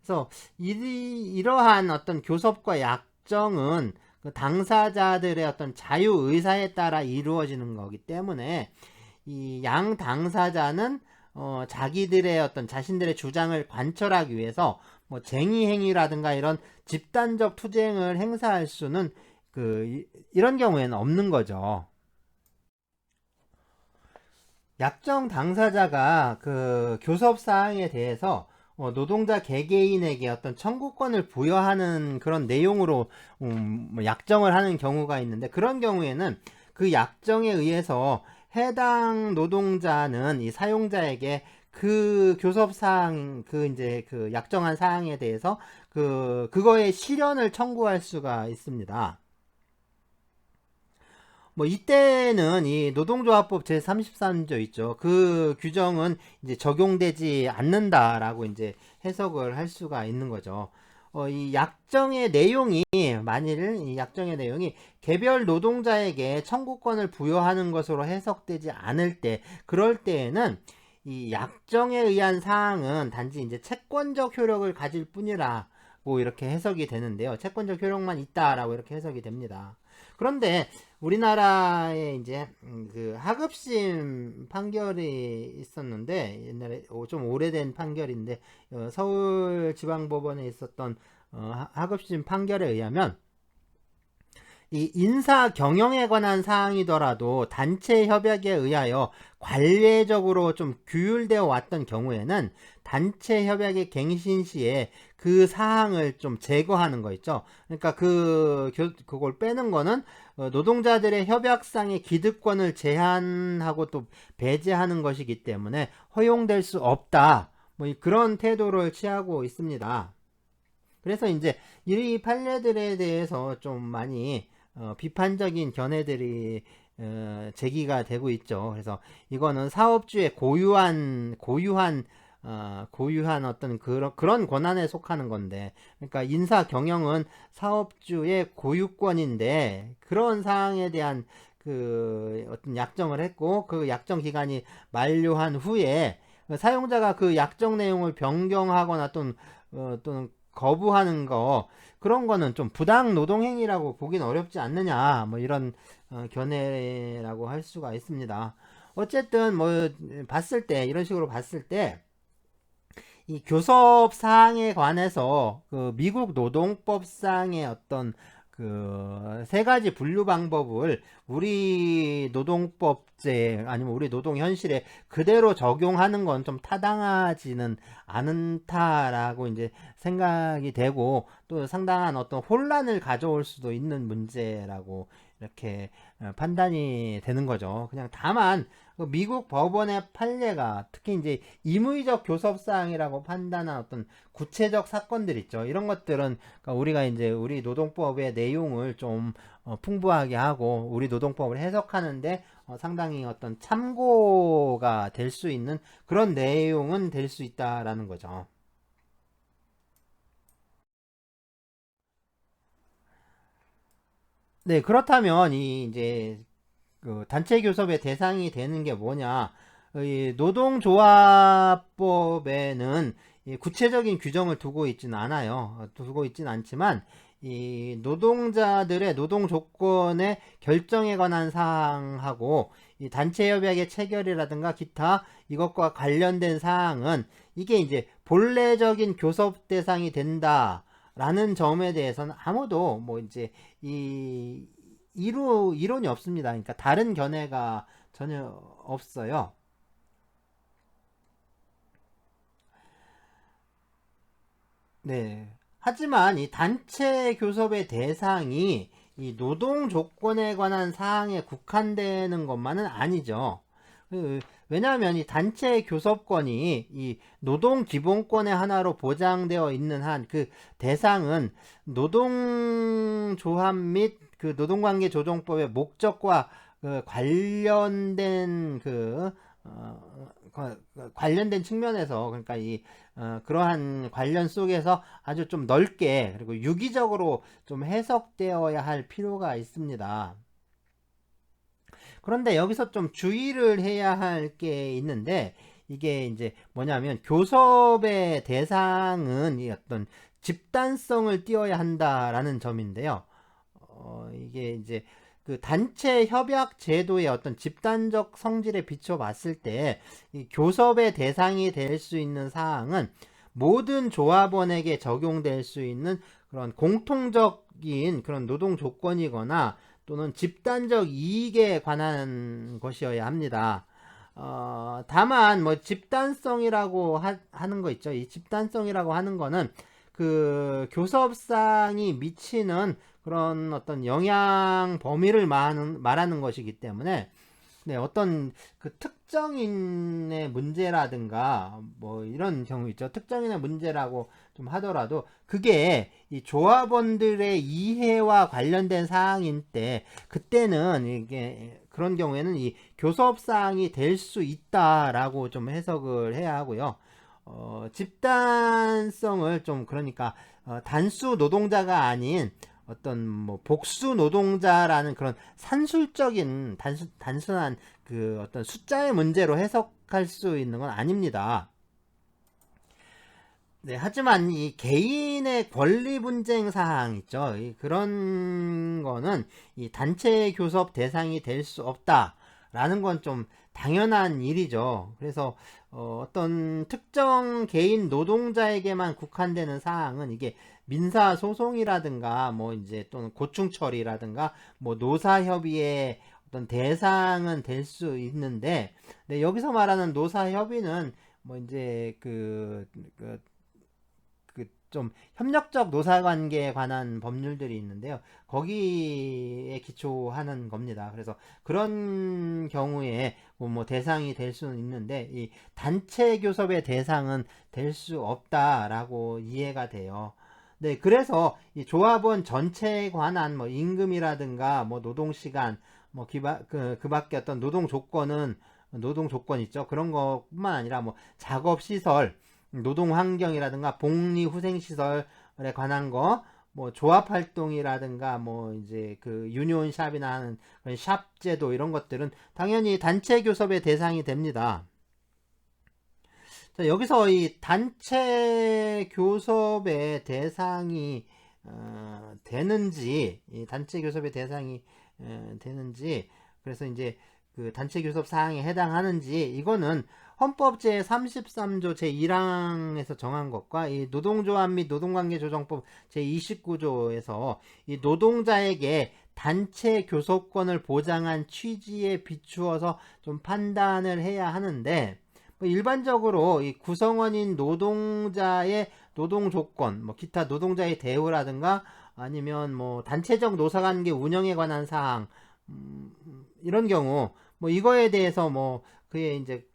그래서 이러한 어떤 교섭과 약정은 그 당사자들의 어떤 자유 의사에 따라 이루어지는 거기 때문에 이 양 당사자는 자기들의 어떤 자신들의 주장을 관철하기 위해서 뭐 쟁의 행위라든가 이런 집단적 투쟁을 행사할 수는 이런 경우에는 없는 거죠. 약정 당사자가 그 교섭 사항에 대해서 노동자 개개인에게 어떤 청구권을 부여하는 그런 내용으로 뭐 약정을 하는 경우가 있는데 그런 경우에는 그 약정에 의해서 해당 노동자는 이 사용자에게 그 교섭 사항 그 약정한 사항에 대해서 그거의 실현을 청구할 수가 있습니다. 뭐 이때는 이 노동조합법 제33조 있죠. 그 규정은 이제 적용되지 않는다라고 이제 해석을 할 수가 있는 거죠. 이 약정의 내용이 만일 이 약정의 내용이 개별 노동자에게 청구권을 부여하는 것으로 해석되지 않을 때 그럴 때에는 이 약정에 의한 사항은 단지 이제 채권적 효력을 가질 뿐이라고 이렇게 해석이 되는데요. 채권적 효력만 있다라고 이렇게 해석이 됩니다. 그런데 우리나라에 이제 그 하급심 판결이 있었는데 옛날에 좀 오래된 판결인데 서울지방법원에 있었던 하급심 판결에 의하면 이 인사 경영에 관한 사항이더라도 단체 협약에 의하여 관례적으로 좀 규율되어 왔던 경우에는 단체 협약의 갱신 시에 그 사항을 좀 제거하는 거 있죠. 그러니까 그걸 빼는 거는 노동자들의 협약상의 기득권을 제한하고 또 배제하는 것이기 때문에 허용될 수 없다. 뭐 그런 태도를 취하고 있습니다. 그래서 이제 이 판례들에 대해서 좀 많이 비판적인 견해들이 제기가 되고 있죠. 그래서 이거는 사업주의 고유한 어떤 그런 권한에 속하는 건데, 그러니까 인사 경영은 사업주의 고유권인데 그런 사항에 대한 어떤 약정을 했고 그 약정 기간이 만료한 후에 사용자가 그 약정 내용을 변경하거나 또는 거부하는 거 그런 거는 좀 부당 노동행위라고 보긴 어렵지 않느냐 뭐 이런 견해라고 할 수가 있습니다. 어쨌든 뭐 이런 식으로 봤을 때 이 교섭 사항에 관해서 그 미국 노동법상의 어떤 그 세 가지 분류 방법을 우리 노동법제 아니면 우리 노동 현실에 그대로 적용하는 건 좀 타당하지는 않다라고 이제 생각이 되고 또 상당한 어떤 혼란을 가져올 수도 있는 문제라고 이렇게 판단이 되는 거죠. 그냥 다만 미국 법원의 판례가 특히 이제 임의적 교섭사항이라고 판단한 어떤 구체적 사건들 있죠. 이런 것들은 그러니까 우리가 이제 우리 노동법의 내용을 좀 풍부하게 하고 우리 노동법을 해석하는데 상당히 어떤 참고가 될 수 있는 그런 내용은 될 수 있다라는 거죠. 네, 그렇다면 이제 단체 교섭의 대상이 되는 게 뭐냐? 이 노동조합법에는 구체적인 규정을 두고 있지는 않아요. 두고 있지는 않지만 이 노동자들의 노동 조건의 결정에 관한 사항하고 이 단체 협약의 체결이라든가 기타 이것과 관련된 사항은 이게 이제 본래적인 교섭 대상이 된다라는 점에 대해서는 아무도 뭐 이제 이론이 없습니다. 그러니까 다른 견해가 전혀 없어요. 네. 하지만 이 단체 교섭의 대상이 이 노동 조건에 관한 사항에 국한되는 것만은 아니죠. 왜냐하면 이 단체 교섭권이 이 노동 기본권의 하나로 보장되어 있는 한 그 대상은 노동조합 및 그 노동관계 조정법의 목적과 관련된 관련된 측면에서 그러니까 그러한 관련 속에서 아주 좀 넓게 그리고 유기적으로 좀 해석되어야 할 필요가 있습니다. 그런데 여기서 좀 주의를 해야 할 게 있는데 이게 이제 뭐냐면 교섭의 대상은 이 어떤 집단성을 띄어야 한다라는 점인데요. 이게 이제 그 단체 협약 제도의 어떤 집단적 성질에 비춰 봤을 때 이 교섭의 대상이 될 수 있는 사항은 모든 조합원에게 적용될 수 있는 그런 공통적인 그런 노동 조건이거나 또는 집단적 이익에 관한 것이어야 합니다. 다만 뭐 집단성이라고 하는 거 있죠. 이 집단성이라고 하는 거는 그 교섭상이 미치는 그런 어떤 영향 범위를 말하는 것이기 때문에 네, 어떤 그 특정인의 문제라든가 뭐 이런 경우 있죠. 특정인의 문제라고 좀 하더라도 그게 이 조합원들의 이해와 관련된 사항인 때 그때는 이게 그런 경우에는 이 교섭 사항이 될 수 있다라고 좀 해석을 해야 하고요. 집단성을 좀 그러니까 단수 노동자가 아닌 어떤 뭐 복수 노동자라는 그런 산술적인 단순한 그 어떤 숫자의 문제로 해석할 수 있는 건 아닙니다. 네, 하지만 이 개인의 권리 분쟁 사항 있죠. 그런 거는 이 단체 교섭 대상이 될 수 없다라는 건 좀 당연한 일이죠. 그래서 어떤 특정 개인 노동자에게만 국한되는 사항은 이게 민사 소송이라든가 뭐 이제 또는 고충 처리라든가 뭐 노사 협의의 어떤 대상은 될 수 있는데 네, 여기서 말하는 노사 협의는 뭐 이제 좀 협력적 노사관계에 관한 법률들이 있는데요. 거기에 기초하는 겁니다. 그래서 그런 경우에 뭐 대상이 될 수는 있는데 이 단체 교섭의 대상은 될 수 없다라고 이해가 돼요. 네, 그래서 이 조합원 전체에 관한 뭐 임금이라든가 뭐 노동시간 뭐 그 밖에 어떤 노동 조건 있죠. 그런 것뿐만 아니라 뭐 작업 시설 노동 환경이라든가 복리 후생 시설에 관한 거, 뭐 조합 활동이라든가 뭐 이제 그 유니온 샵이나 하는 샵 제도 이런 것들은 당연히 단체 교섭의 대상이 됩니다. 자, 여기서 이 단체 교섭의 대상이 되는지, 이 단체 교섭의 대상이 되는지, 그래서 이제 그 단체 교섭 사항에 해당하는지 이거는 헌법 제33조 제1항에서 정한 것과 이 노동조합 및 노동관계조정법 제29조에서 이 노동자에게 단체 교섭권을 보장한 취지에 비추어서 좀 판단을 해야 하는데 뭐 일반적으로 이 구성원인 노동자의 노동 조건, 뭐 기타 노동자의 대우라든가 아니면 뭐 단체적 노사관계 운영에 관한 사항 이런 경우 뭐 이거에 대해서 뭐 그의 이제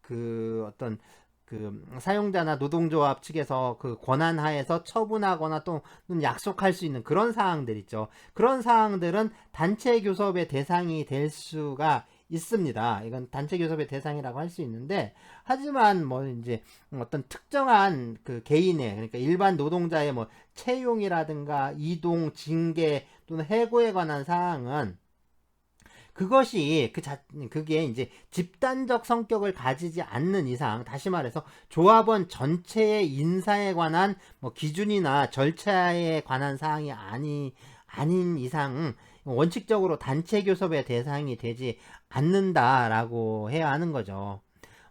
그 어떤 그 사용자나 노동조합 측에서 그 권한 하에서 처분하거나 또는 약속할 수 있는 그런 사항들 있죠. 그런 사항들은 단체 교섭의 대상이 될 수가 있습니다. 이건 단체 교섭의 대상이라고 할 수 있는데 하지만 뭐 이제 어떤 특정한 그 개인의 그러니까 일반 노동자의 뭐 채용이라든가 이동, 징계 또는 해고에 관한 사항은 그것이 그게 이제 집단적 성격을 가지지 않는 이상, 다시 말해서 조합원 전체의 인사에 관한 뭐 기준이나 절차에 관한 사항이 아닌 이상 원칙적으로 단체 교섭의 대상이 되지 않는다라고 해야 하는 거죠.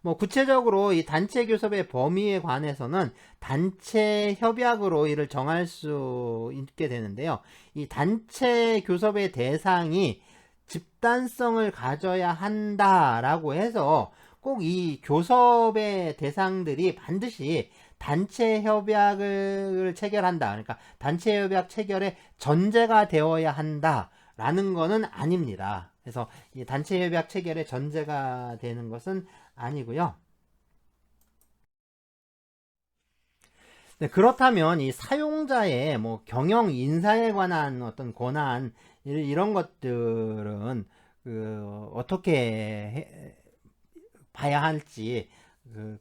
뭐 구체적으로 이 단체 교섭의 범위에 관해서는 단체 협약으로 이를 정할 수 있게 되는데요. 이 단체 교섭의 대상이 집단성을 가져야 한다라고 해서 꼭 이 교섭의 대상들이 반드시 단체 협약을 체결한다. 그러니까 단체 협약 체결의 전제가 되어야 한다라는 것은 아닙니다. 그래서 이 단체 협약 체결의 전제가 되는 것은 아니고요. 네, 그렇다면 이 사용자의 뭐 경영 인사에 관한 어떤 권한 이런 것들은 어떻게 봐야 할지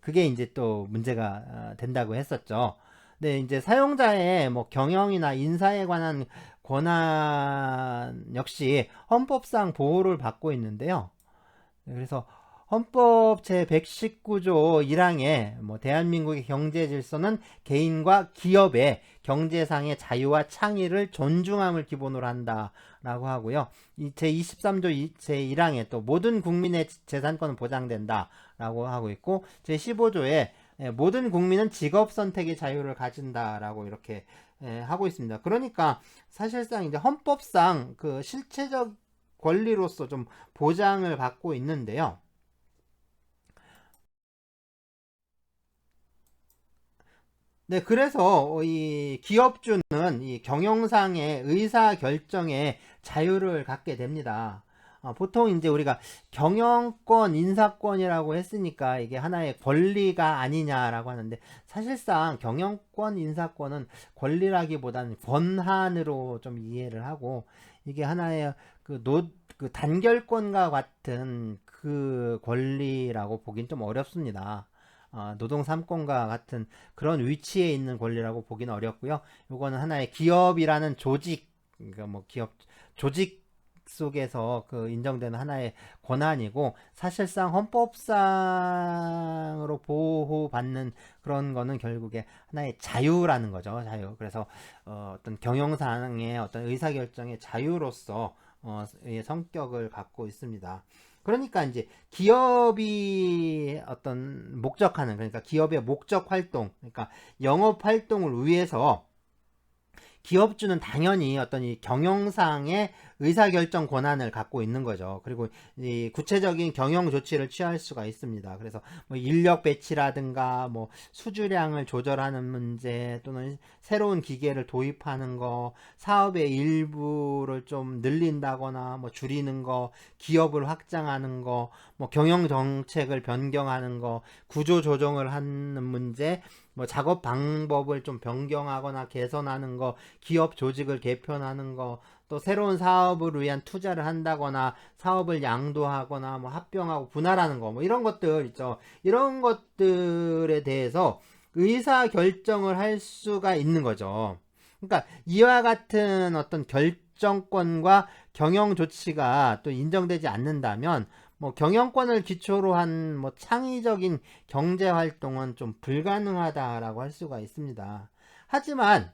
그게 이제 또 문제가 된다고 했었죠. 네, 이제 사용자의 뭐 경영이나 인사에 관한 권한 역시 헌법상 보호를 받고 있는데요. 그래서 헌법 제119조 1항에 뭐 대한민국의 경제 질서는 개인과 기업의 경제상의 자유와 창의를 존중함을 기본으로 한다라고 하고요. 이 제23조 제1항에 또 모든 국민의 재산권은 보장된다라고 하고 있고 제15조에 모든 국민은 직업 선택의 자유를 가진다라고 이렇게 하고 있습니다. 그러니까 사실상 이제 헌법상 그 실체적 권리로서 좀 보장을 받고 있는데요. 네, 그래서 이 기업주는 이 경영상의 의사 결정에 자유를 갖게 됩니다. 보통 이제 우리가 경영권, 인사권이라고 했으니까 이게 하나의 권리가 아니냐라고 하는데 사실상 경영권, 인사권은 권리라기보다는 권한으로 좀 이해를 하고 이게 하나의 그 단결권과 같은 그 권리라고 보긴 좀 어렵습니다. 노동 3권과 같은 그런 위치에 있는 권리라고 보기는 어렵고요. 이거는 하나의 기업이라는 조직, 그러니까 뭐 기업 조직 속에서 그 인정되는 하나의 권한이고 사실상 헌법상으로 보호받는 그런 거는 결국에 하나의 자유라는 거죠. 자유. 그래서 어떤 경영상의 어떤 의사결정의 자유로서 성격을 갖고 있습니다. 그러니까 이제 기업이 어떤 목적하는 그러니까 기업의 목적 활동 그러니까 영업 활동을 위해서 기업주는 당연히 어떤 이 경영상의 의사결정 권한을 갖고 있는 거죠. 그리고 이 구체적인 경영 조치를 취할 수가 있습니다. 그래서 뭐 인력 배치라든가 뭐 수주량을 조절하는 문제 또는 새로운 기계를 도입하는 거, 사업의 일부를 좀 늘린다거나 뭐 줄이는 거, 기업을 확장하는 거, 뭐 경영 정책을 변경하는 거, 구조 조정을 하는 문제, 뭐 작업 방법을 좀 변경하거나 개선하는 거, 기업 조직을 개편하는 거, 또 새로운 사업을 위한 투자를 한다거나 사업을 양도하거나 뭐 합병하고 분할하는 거, 뭐 이런 것들 있죠. 이런 것들에 대해서 의사 결정을 할 수가 있는 거죠. 그러니까 이와 같은 어떤 결정권과 경영 조치가 또 인정되지 않는다면 뭐 경영권을 기초로 한 뭐 창의적인 경제 활동은 좀 불가능하다라고 할 수가 있습니다. 하지만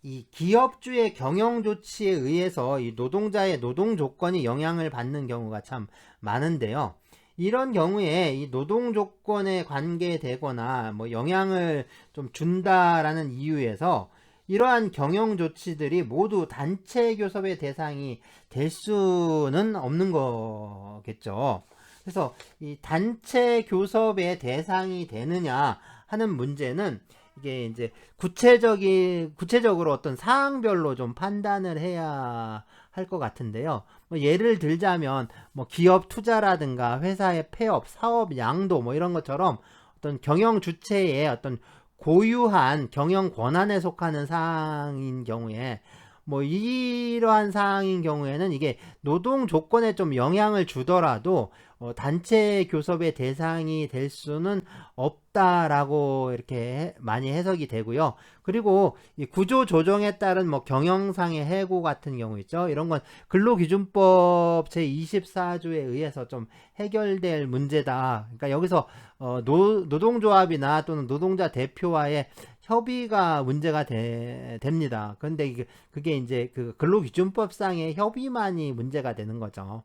이 기업주의 경영 조치에 의해서 이 노동자의 노동 조건이 영향을 받는 경우가 참 많은데요. 이런 경우에 이 노동 조건에 관계되거나 뭐 영향을 좀 준다라는 이유에서 이러한 경영 조치들이 모두 단체 교섭의 대상이 될 수는 없는 거겠죠. 그래서 이 단체 교섭의 대상이 되느냐 하는 문제는 이게 이제 구체적으로 어떤 사항별로 좀 판단을 해야 할 것 같은데요. 뭐 예를 들자면 뭐 기업 투자라든가 회사의 폐업, 사업 양도 뭐 이런 것처럼 어떤 경영 주체의 어떤 고유한 경영 권한에 속하는 사항인 경우에 뭐 이러한 사항인 경우에는 이게 노동 조건에 좀 영향을 주더라도 단체 교섭의 대상이 될 수는 없다라고 이렇게 많이 해석이 되고요. 그리고 이 구조 조정에 따른 뭐 경영상의 해고 같은 경우 있죠. 이런 건 근로기준법 제24조에 의해서 좀 해결될 문제다. 그러니까 여기서 노동조합이나 또는 노동자 대표와의 협의가 문제가 됩니다. 그런데 그게 이제 그 근로기준법상의 협의만이 문제가 되는 거죠.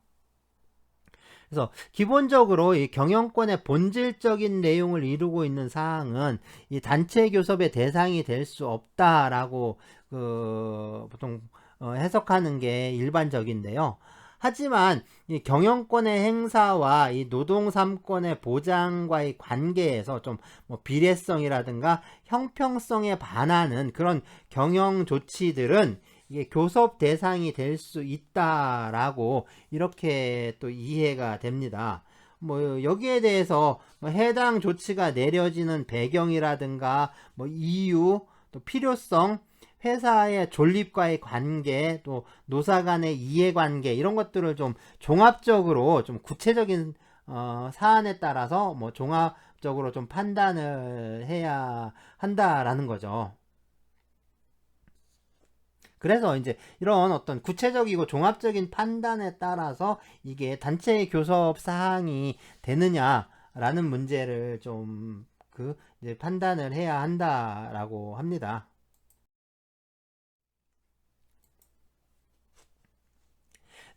그래서 기본적으로 이 경영권의 본질적인 내용을 이루고 있는 사항은 이 단체 교섭의 대상이 될 수 없다라고 보통 해석하는 게 일반적인데요. 하지만 이 경영권의 행사와 이 노동 3권의 보장과의 관계에서 좀 뭐 비례성이라든가 형평성에 반하는 그런 경영 조치들은 이게 교섭 대상이 될 수 있다라고 이렇게 또 이해가 됩니다. 뭐 여기에 대해서 뭐 해당 조치가 내려지는 배경이라든가 뭐 이유, 또 필요성, 회사의 존립과의 관계, 또 노사 간의 이해관계 이런 것들을 좀 종합적으로 좀 구체적인 사안에 따라서 뭐 종합적으로 좀 판단을 해야 한다라는 거죠. 그래서 이제 이런 어떤 구체적이고 종합적인 판단에 따라서 이게 단체 교섭 사항이 되느냐라는 문제를 좀 이제 판단을 해야 한다라고 합니다.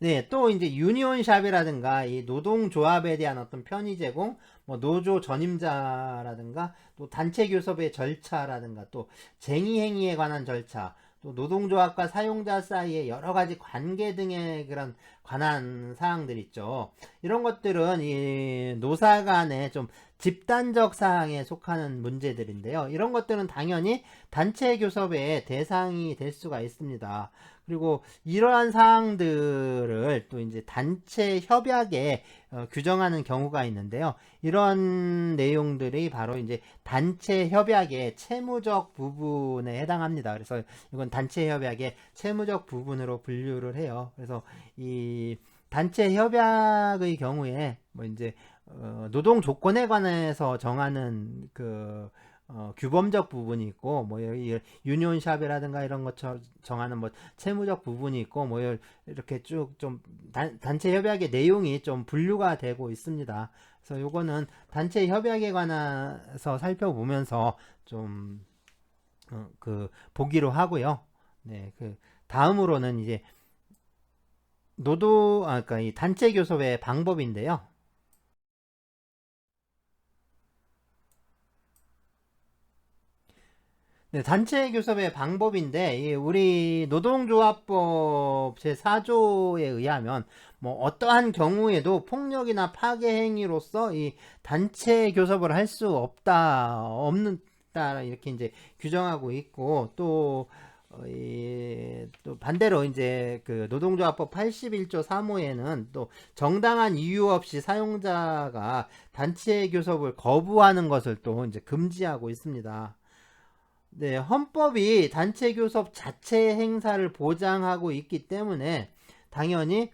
네, 또 이제 유니온샵이라든가 이 노동조합에 대한 어떤 편의 제공, 뭐 노조 전임자라든가 또 단체 교섭의 절차라든가 또 쟁의 행위에 관한 절차, 또 노동조합과 사용자 사이의 여러 가지 관계 등에 그런 관한 사항들 있죠. 이런 것들은 이 노사 간의 좀 집단적 사항에 속하는 문제들인데요. 이런 것들은 당연히 단체 교섭의 대상이 될 수가 있습니다. 그리고 이러한 사항들을 또 이제 단체 협약에 규정하는 경우가 있는데요. 이런 내용들이 바로 이제 단체 협약의 채무적 부분에 해당합니다. 그래서 이건 단체 협약의 채무적 부분으로 분류를 해요. 그래서 이 단체 협약의 경우에 뭐 이제 노동 조건에 관해서 정하는 규범적 부분이 있고 뭐 유니온샵이라든가 이런 것 정하는 뭐 채무적 부분이 있고 뭐 이렇게 쭉 좀 단체 협약의 내용이 좀 분류가 되고 있습니다. 그래서 요거는 단체 협약에 관해서 살펴보면서 좀 보기로 하고요. 네, 다음으로는 이제 그러니까 이 단체 교섭의 방법인데요. 네, 단체 교섭의 방법인데 우리 노동조합법 제4조에 의하면 뭐 어떠한 경우에도 폭력이나 파괴 행위로서 이 단체 교섭을 할 수 없는다 이렇게 이제 규정하고 있고 또 반대로 이제 노동조합법 81조 3호에는 또 정당한 이유 없이 사용자가 단체 교섭을 거부하는 것을 또 이제 금지하고 있습니다. 네, 헌법이 단체 교섭 자체 행사를 보장하고 있기 때문에 당연히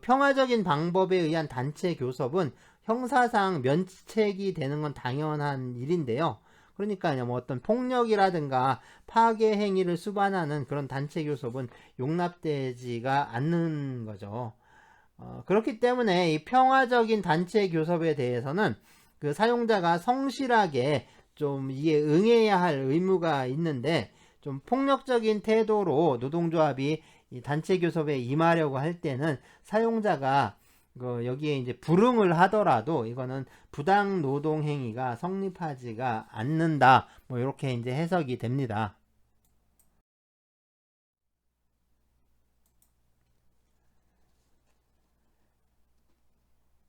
평화적인 방법에 의한 단체 교섭은 형사상 면책이 되는 건 당연한 일인데요. 그러니까 뭐 어떤 폭력이라든가 파괴 행위를 수반하는 그런 단체 교섭은 용납되지가 않는 거죠. 그렇기 때문에 이 평화적인 단체 교섭에 대해서는 사용자가 성실하게 좀 이에 응해야 할 의무가 있는데 좀 폭력적인 태도로 노동조합이 이 단체 교섭에 임하려고 할 때는 사용자가 여기에 이제 불응을 하더라도 이거는 부당 노동 행위가 성립하지가 않는다. 뭐 이렇게 이제 해석이 됩니다.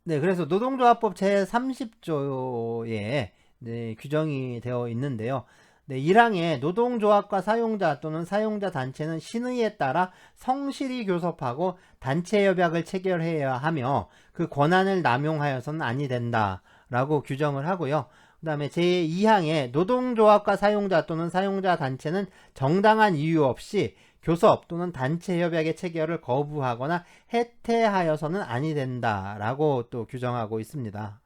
네, 그래서 노동조합법 제30조에 네, 규정이 되어 있는데요. 네, 1항에 노동조합과 사용자 또는 사용자 단체는 신의에 따라 성실히 교섭하고 단체 협약을 체결해야 하며 그 권한을 남용하여서는 아니 된다 라고 규정을 하고요. 그 다음에 제2항에 노동조합과 사용자 또는 사용자 단체는 정당한 이유 없이 교섭 또는 단체 협약의 체결을 거부하거나 해태하여서는 아니 된다라고 또 규정하고 있습니다.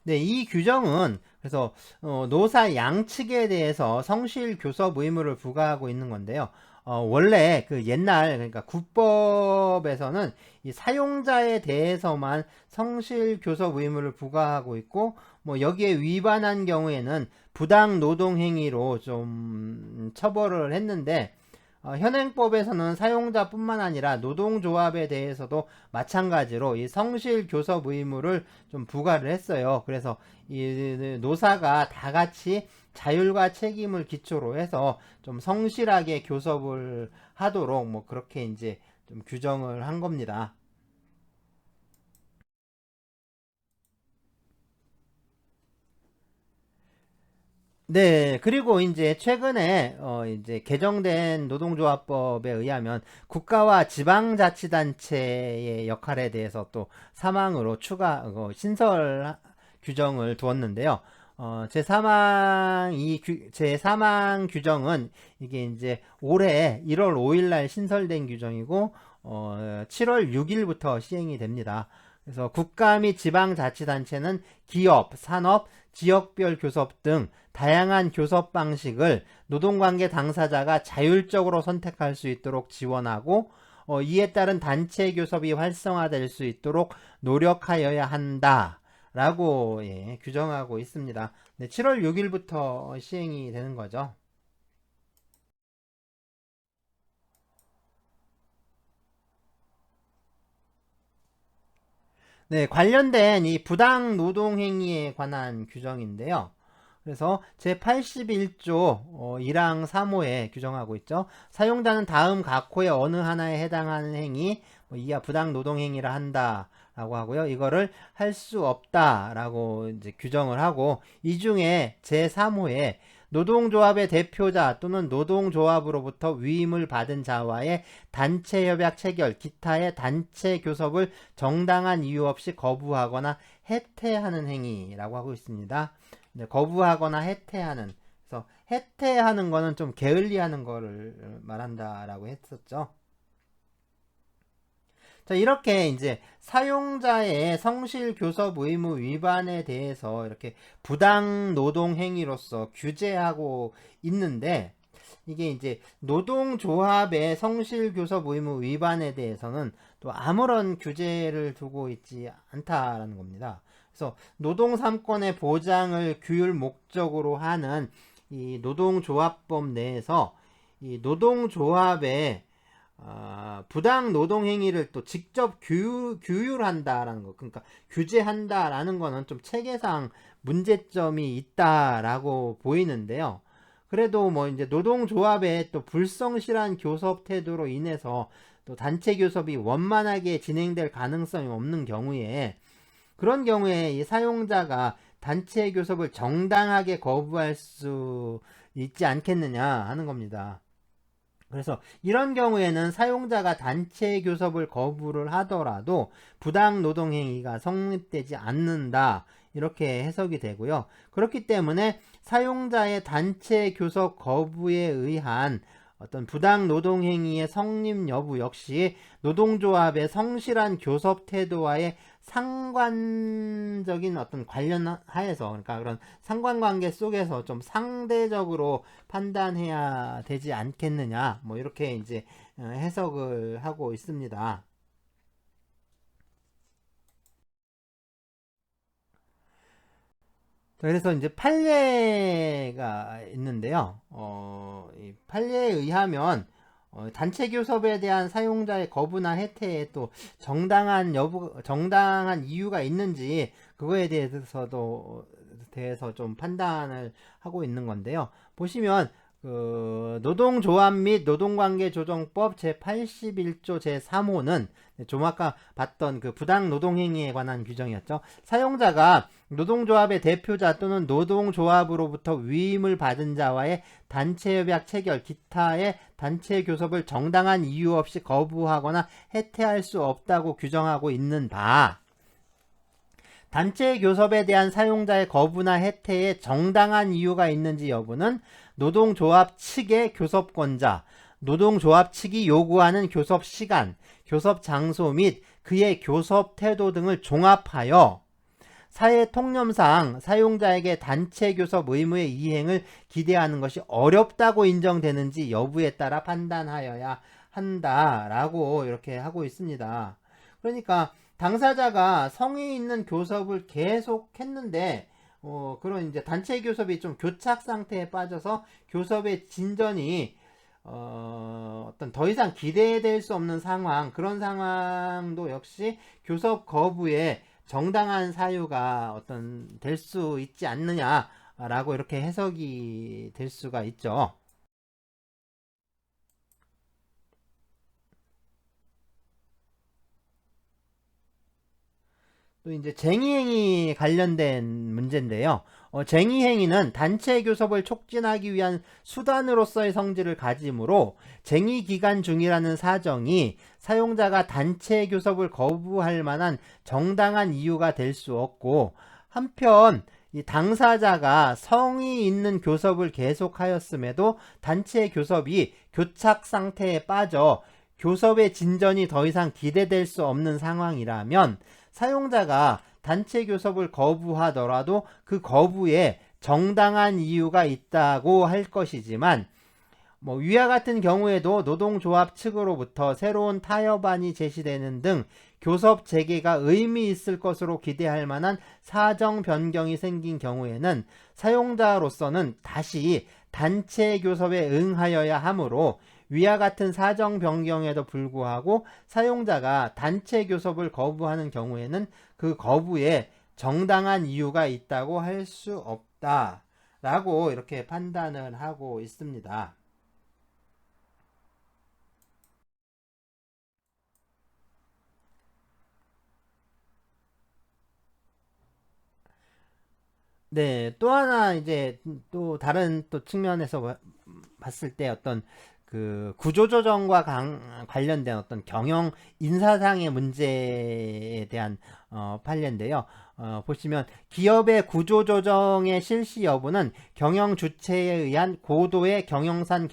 네, 이 규정은 그래서 노사 양측에 대해서 성실 교섭 의무를 부과하고 있는 건데요. 원래 옛날 그러니까 국법에서는 이 사용자에 대해서만 성실 교섭 의무를 부과하고 있고 뭐 여기에 위반한 경우에는 부당 노동 행위로 좀 처벌을 했는데 현행법에서는 사용자뿐만 아니라 노동조합에 대해서도 마찬가지로 이 성실 교섭 의무를 좀 부과를 했어요. 그래서 이 노사가 다 같이 자율과 책임을 기초로 해서 좀 성실하게 교섭을 하도록 뭐 그렇게 이제 좀 규정을 한 겁니다. 네, 그리고 이제 최근에 이제 개정된 노동조합법에 의하면 국가와 지방자치단체의 역할에 대해서 또 사망으로 추가 신설 규정을 두었는데요. 제3항 규정은 이게 이제 올해 1월 5일 날 신설된 규정이고 7월 6일부터 시행이 됩니다. 그래서 국가 및 지방자치단체는 기업, 산업, 지역별 교섭 등 다양한 교섭 방식을 노동관계 당사자가 자율적으로 선택할 수 있도록 지원하고 이에 따른 단체 교섭이 활성화될 수 있도록 노력하여야 한다. 라고 규정하고 있습니다. 네, 7월 6일부터 시행이 되는 거죠. 네, 관련된 이 부당 노동 행위에 관한 규정인데요. 그래서 제81조 1항 3호에 규정하고 있죠. 사용자는 다음 각호의 어느 하나에 해당하는 행위, 이하 부당 노동 행위를 한다. 라고 하고요. 이거를 할 수 없다라고 이제 규정을 하고 이 중에 제3호에 노동조합의 대표자 또는 노동조합으로부터 위임을 받은 자와의 단체 협약 체결, 기타의 단체 교섭을 정당한 이유 없이 거부하거나 해태하는 행위라고 하고 있습니다. 네, 거부하거나 해태하는. 그래서 해태하는 거는 좀 게을리하는 거를 말한다라고 했었죠. 자, 이렇게 이제 사용자의 성실 교섭 의무 위반에 대해서 이렇게 부당 노동 행위로서 규제하고 있는데 이게 이제 노동조합의 성실 교섭 의무 위반에 대해서는 또 아무런 규제를 두고 있지 않다라는 겁니다. 그래서 노동 3권의 보장을 규율 목적으로 하는 이 노동조합법 내에서 이 노동조합의 부당 노동 행위를 또 직접 규율한다라는 거, 그러니까 규제한다라는 거는 좀 체계상 문제점이 있다라고 보이는데요. 그래도 뭐 이제 노동조합의 또 불성실한 교섭 태도로 인해서 또 단체 교섭이 원만하게 진행될 가능성이 없는 경우에 그런 경우에 이 사용자가 단체 교섭을 정당하게 거부할 수 있지 않겠느냐 하는 겁니다. 그래서 이런 경우에는 사용자가 단체 교섭을 거부를 하더라도 부당 노동 행위가 성립되지 않는다. 이렇게 해석이 되고요. 그렇기 때문에 사용자의 단체 교섭 거부에 의한 어떤 부당 노동 행위의 성립 여부 역시 노동조합의 성실한 교섭 태도와의 상관적인 어떤 관련하에서, 그러니까 그런 상관관계 속에서 좀 상대적으로 판단해야 되지 않겠느냐, 뭐 이렇게 이제 해석을 하고 있습니다. 그래서 이제 판례가 있는데요. 이 판례에 의하면 단체 교섭에 대한 사용자의 거부나 해태에 또 정당한 이유가 있는지 그거에 대해서 좀 판단을 하고 있는 건데요. 보시면 그 노동조합 및 노동관계조정법 제81조 제3호는 좀 아까 봤던 그 부당 노동행위에 관한 규정이었죠. 사용자가 노동조합의 대표자 또는 노동조합으로부터 위임을 받은 자와의 단체협약 체결, 기타의 단체 교섭을 정당한 이유 없이 거부하거나 해태할 수 없다고 규정하고 있는 바, 단체 교섭에 대한 사용자의 거부나 해태에 정당한 이유가 있는지 여부는 노동조합 측의 교섭권자, 노동조합 측이 요구하는 교섭 시간, 교섭 장소 및 그의 교섭 태도 등을 종합하여 사회 통념상 사용자에게 단체 교섭 의무의 이행을 기대하는 것이 어렵다고 인정되는지 여부에 따라 판단하여야 한다라고 이렇게 하고 있습니다. 그러니까 당사자가 성의 있는 교섭을 계속 했는데 그런 이제 단체 교섭이 좀 교착 상태에 빠져서 교섭의 진전이 어떤 더 이상 기대될 수 없는 상황, 그런 상황도 역시 교섭 거부의 정당한 사유가 어떤 될 수 있지 않느냐라고 이렇게 해석이 될 수가 있죠. 또 이제 쟁의행위 관련된 문제인데요. 쟁의행위는 단체 교섭을 촉진하기 위한 수단으로서의 성질을 가지므로 쟁의 기간 중이라는 사정이 사용자가 단체 교섭을 거부할 만한 정당한 이유가 될 수 없고, 한편 이 당사자가 성의 있는 교섭을 계속하였음에도 단체 교섭이 교착 상태에 빠져 교섭의 진전이 더 이상 기대될 수 없는 상황이라면 사용자가 단체 교섭을 거부하더라도 그 거부에 정당한 이유가 있다고 할 것이지만, 위와 같은 경우에도 노동조합 측으로부터 새로운 타협안이 제시되는 등 교섭 재개가 의미 있을 것으로 기대할 만한 사정 변경이 생긴 경우에는 사용자로서는 다시 단체 교섭에 응하여야 하므로, 위와 같은 사정 변경에도 불구하고 사용자가 단체 교섭을 거부하는 경우에는 그 거부에 정당한 이유가 있다고 할 수 없다라고 이렇게 판단을 하고 있습니다. 네, 또 하나 이제 또 다른 또 측면에서 봤을 때 어떤 그 구조조정과 관련된 어떤 경영 인사상의 문제에 대한 판례인데요. 보시면 기업의 구조조정의 실시 여부는 경영 주체에 의한 고도의 경영상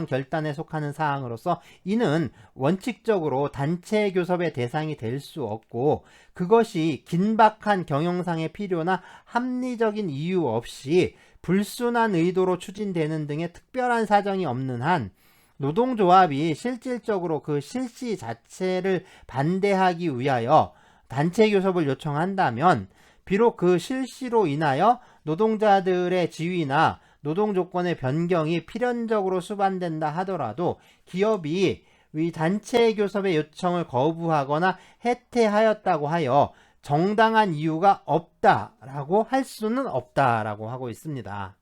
결단에 속하는 사항으로서 이는 원칙적으로 단체 교섭의 대상이 될 수 없고, 그것이 긴박한 경영상의 필요나 합리적인 이유 없이 불순한 의도로 추진되는 등의 특별한 사정이 없는 한 노동조합이 실질적으로 그 실시 자체를 반대하기 위하여 단체 교섭을 요청한다면, 비록 그 실시로 인하여 노동자들의 지위나 노동 조건의 변경이 필연적으로 수반된다 하더라도 기업이 이 단체 교섭의 요청을 거부하거나 해태하였다고 하여 정당한 이유가 없다라고 할 수는 없다라고 하고 있습니다.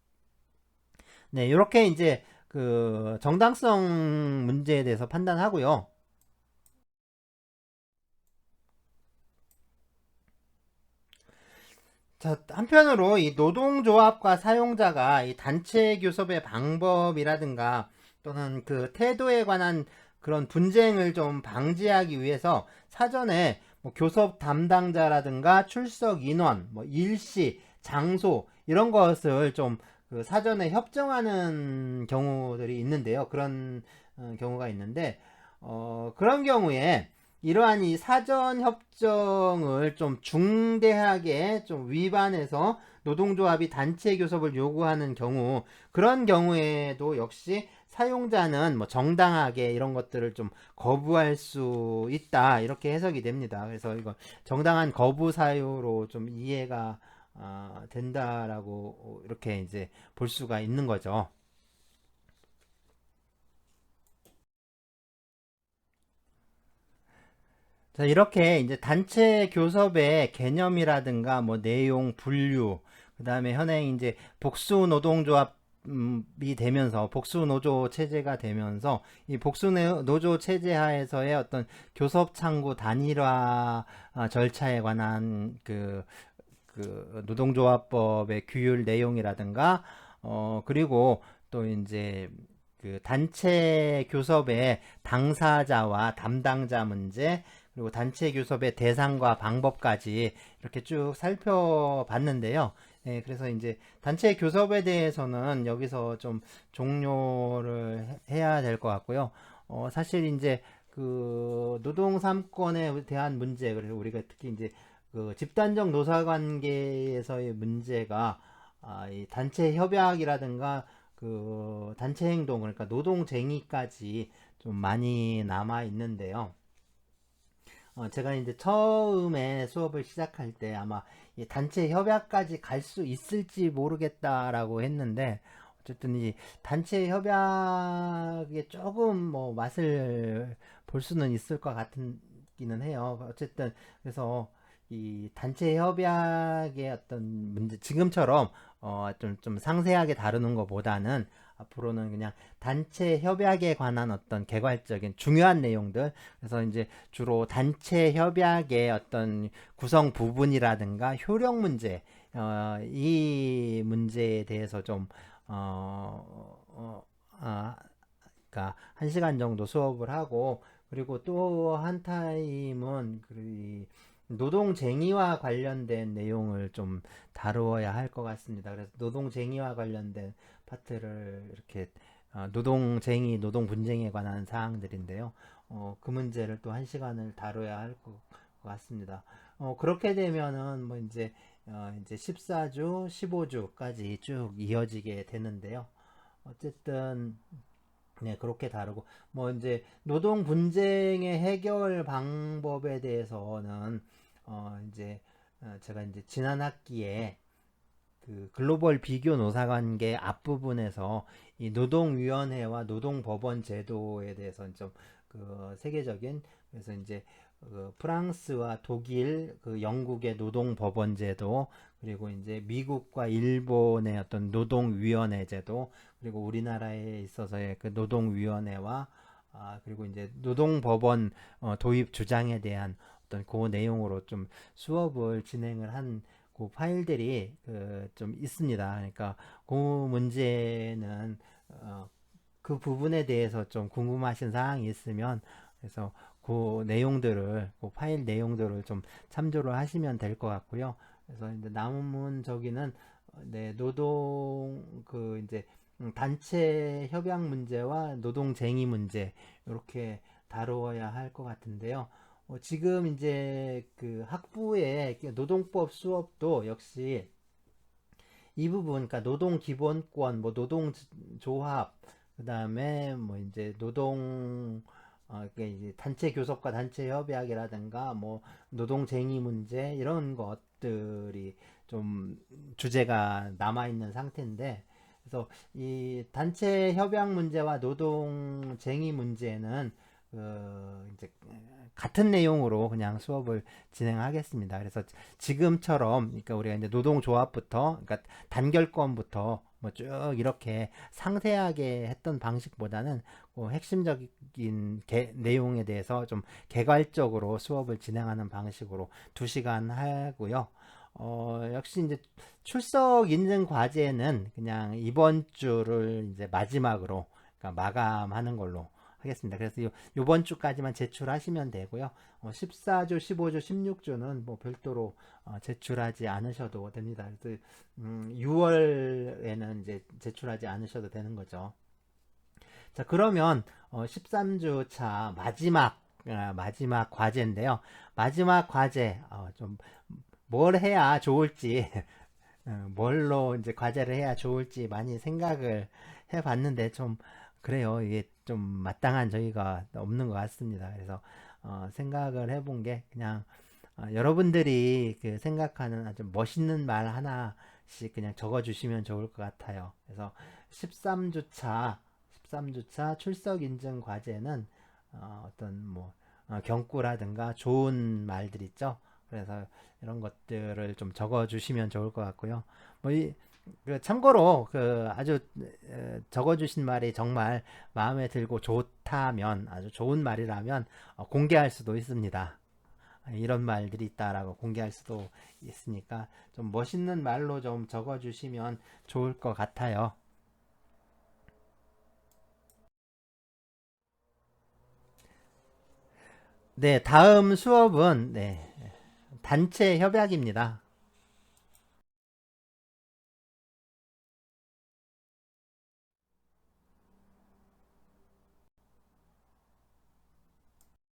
네, 이렇게 이제 그 정당성 문제에 대해서 판단하고요. 자, 한편으로 이 노동조합과 사용자가 이 단체 교섭의 방법이라든가 또는 그 태도에 관한 그런 분쟁을 좀 방지하기 위해서 사전에 교섭 담당자라든가 출석 인원, 일시, 장소 이런 것을 좀 그 사전에 협정하는 경우들이 있는데요. 그런 경우가 있는데, 그런 경우에 이러한 이 사전 협정을 좀 중대하게 좀 위반해서 노동조합이 단체 교섭을 요구하는 경우, 그런 경우에도 역시 사용자는 정당하게 이런 것들을 좀 거부할 수 있다 이렇게 해석이 됩니다. 그래서 이거 정당한 거부 사유로 좀 이해가 된다라고 이렇게 이제 볼 수가 있는 거죠. 자, 이렇게 이제 단체 교섭의 개념이라든가 내용, 분류, 그다음에 현행 이제 복수 노동조합이 되면서 복수 노조 체제가 되면서 이 복수 노조 체제 하에서의 어떤 교섭 창구 단일화 절차에 관한 그 노동조합법의 규율 내용이라든가 그리고 또 이제 그 단체 교섭의 당사자와 담당자 문제, 그리고 단체 교섭의 대상과 방법까지 이렇게 쭉 살펴봤는데요. 예, 그래서 이제 단체 교섭에 대해서는 여기서 좀 종료를 해야 될 것 같고요. 사실 이제 그 노동 3권에 대한 문제, 그리고 우리가 특히 이제 그 집단적 노사 관계에서의 문제가 이 단체 협약이라든가 그 단체 행동, 그러니까 노동쟁의까지 좀 많이 남아 있는데요. 제가 이제 처음에 수업을 시작할 때 아마 이 단체 협약까지 갈 수 있을지 모르겠다라고 했는데, 어쨌든 이 단체 협약에 조금 뭐 맛을 볼 수는 있을 것 같기는 해요. 어쨌든 그래서 이 단체 협약의 어떤 문제 지금처럼 좀 상세하게 다루는 것보다는 앞으로는 그냥 단체 협약에 관한 어떤 개괄적인 중요한 내용들, 그래서 이제 주로 단체 협약의 어떤 구성 부분이라든가 효력 문제, 이 문제에 대해서 좀 어, 어, 아, 그러니까 1시간 정도 수업을 하고, 그리고 또 한 타임은 그 노동쟁의와 관련된 내용을 좀 다루어야 할 것 같습니다. 그래서 노동쟁의와 관련된 파트를 이렇게 노동쟁의, 노동분쟁에 관한 사항들인데요. 그 문제를 또 1시간을 다뤄야 할 것 같습니다. 그렇게 되면은 뭐 이제 14주, 15주까지 쭉 이어지게 되는데요. 어쨌든 네, 그렇게 다르고, 뭐, 이제, 노동 분쟁의 해결 방법에 대해서는, 제가 이제 지난 학기에 그 글로벌 비교 노사관계 앞부분에서 이 노동위원회와 노동법원 제도에 대해서 좀 그 세계적인, 그래서 이제 그 프랑스와 독일, 그 영국의 노동법원 제도, 그리고 이제 미국과 일본의 어떤 노동위원회 제도, 그리고 우리나라에 있어서의 그 노동위원회와 그리고 이제 노동법원 도입 주장에 대한 어떤 그 내용으로 좀 수업을 진행을 한 그 파일들이 좀 있습니다. 그러니까 그 문제는 그 부분에 대해서 좀 궁금하신 사항이 있으면 그래서 그 내용들을 그 파일 내용들을 좀 참조를 하시면 될 것 같고요. 그래서 이제 남은 저기는 네, 노동 그 이제 단체 협약 문제와 노동쟁의 문제 이렇게 다루어야 할 것 같은데요. 지금 이제 그 학부의 노동법 수업도 역시 이 부분, 그러니까 노동 기본권, 뭐 노동 조합, 그 다음에 뭐 이제 노동 이제 단체 교섭과 단체 협약이라든가 뭐 노동쟁의 문제 이런 것들이 좀 주제가 남아 있는 상태인데, 그래서 이 단체 협약 문제와 노동쟁의 문제는 이제 같은 내용으로 그냥 수업을 진행하겠습니다. 그래서 지금처럼, 그러니까 우리가 이제 노동조합부터, 그러니까 단결권부터 뭐 쭉 이렇게 상세하게 했던 방식보다는 핵심적인 내용에 대해서 좀 개괄적으로 수업을 진행하는 방식으로 2시간 하고요. 역시 이제 출석 인증 과제는 그냥 이번 주를 이제 마지막으로, 그러니까 마감하는 걸로 하겠습니다. 그래서 요번 주까지만 제출하시면 되고요. 14주, 15주, 16주는 뭐 별도로 제출하지 않으셔도 됩니다. 그래서 6월에는 이제 제출하지 않으셔도 되는 거죠. 자, 그러면 13주차 마지막 과제인데요. 마지막 과제 좀 뭘 해야 좋을지 뭘로 이제 과제를 해야 좋을지 많이 생각을 해봤는데 좀 그래요. 이게 좀 마땅한 저희가 없는 것 같습니다. 그래서 생각을 해본 게 그냥 여러분들이 그 생각하는 아주 멋있는 말 하나씩 그냥 적어주시면 좋을 것 같아요. 그래서 13주차 출석 인증 과제는 어떤 뭐 경구라든가 좋은 말들 있죠. 그래서 이런 것들을 좀 적어주시면 좋을 것 같고요. 참고로 아주 적어주신 말이 정말 마음에 들고 좋다면, 아주 좋은 말이라면 공개할 수도 있습니다. 이런 말들이 있다라고 공개할 수도 있으니까 좀 멋있는 말로 좀 적어주시면 좋을 것 같아요. 네, 다음 수업은 네, 단체 협약입니다.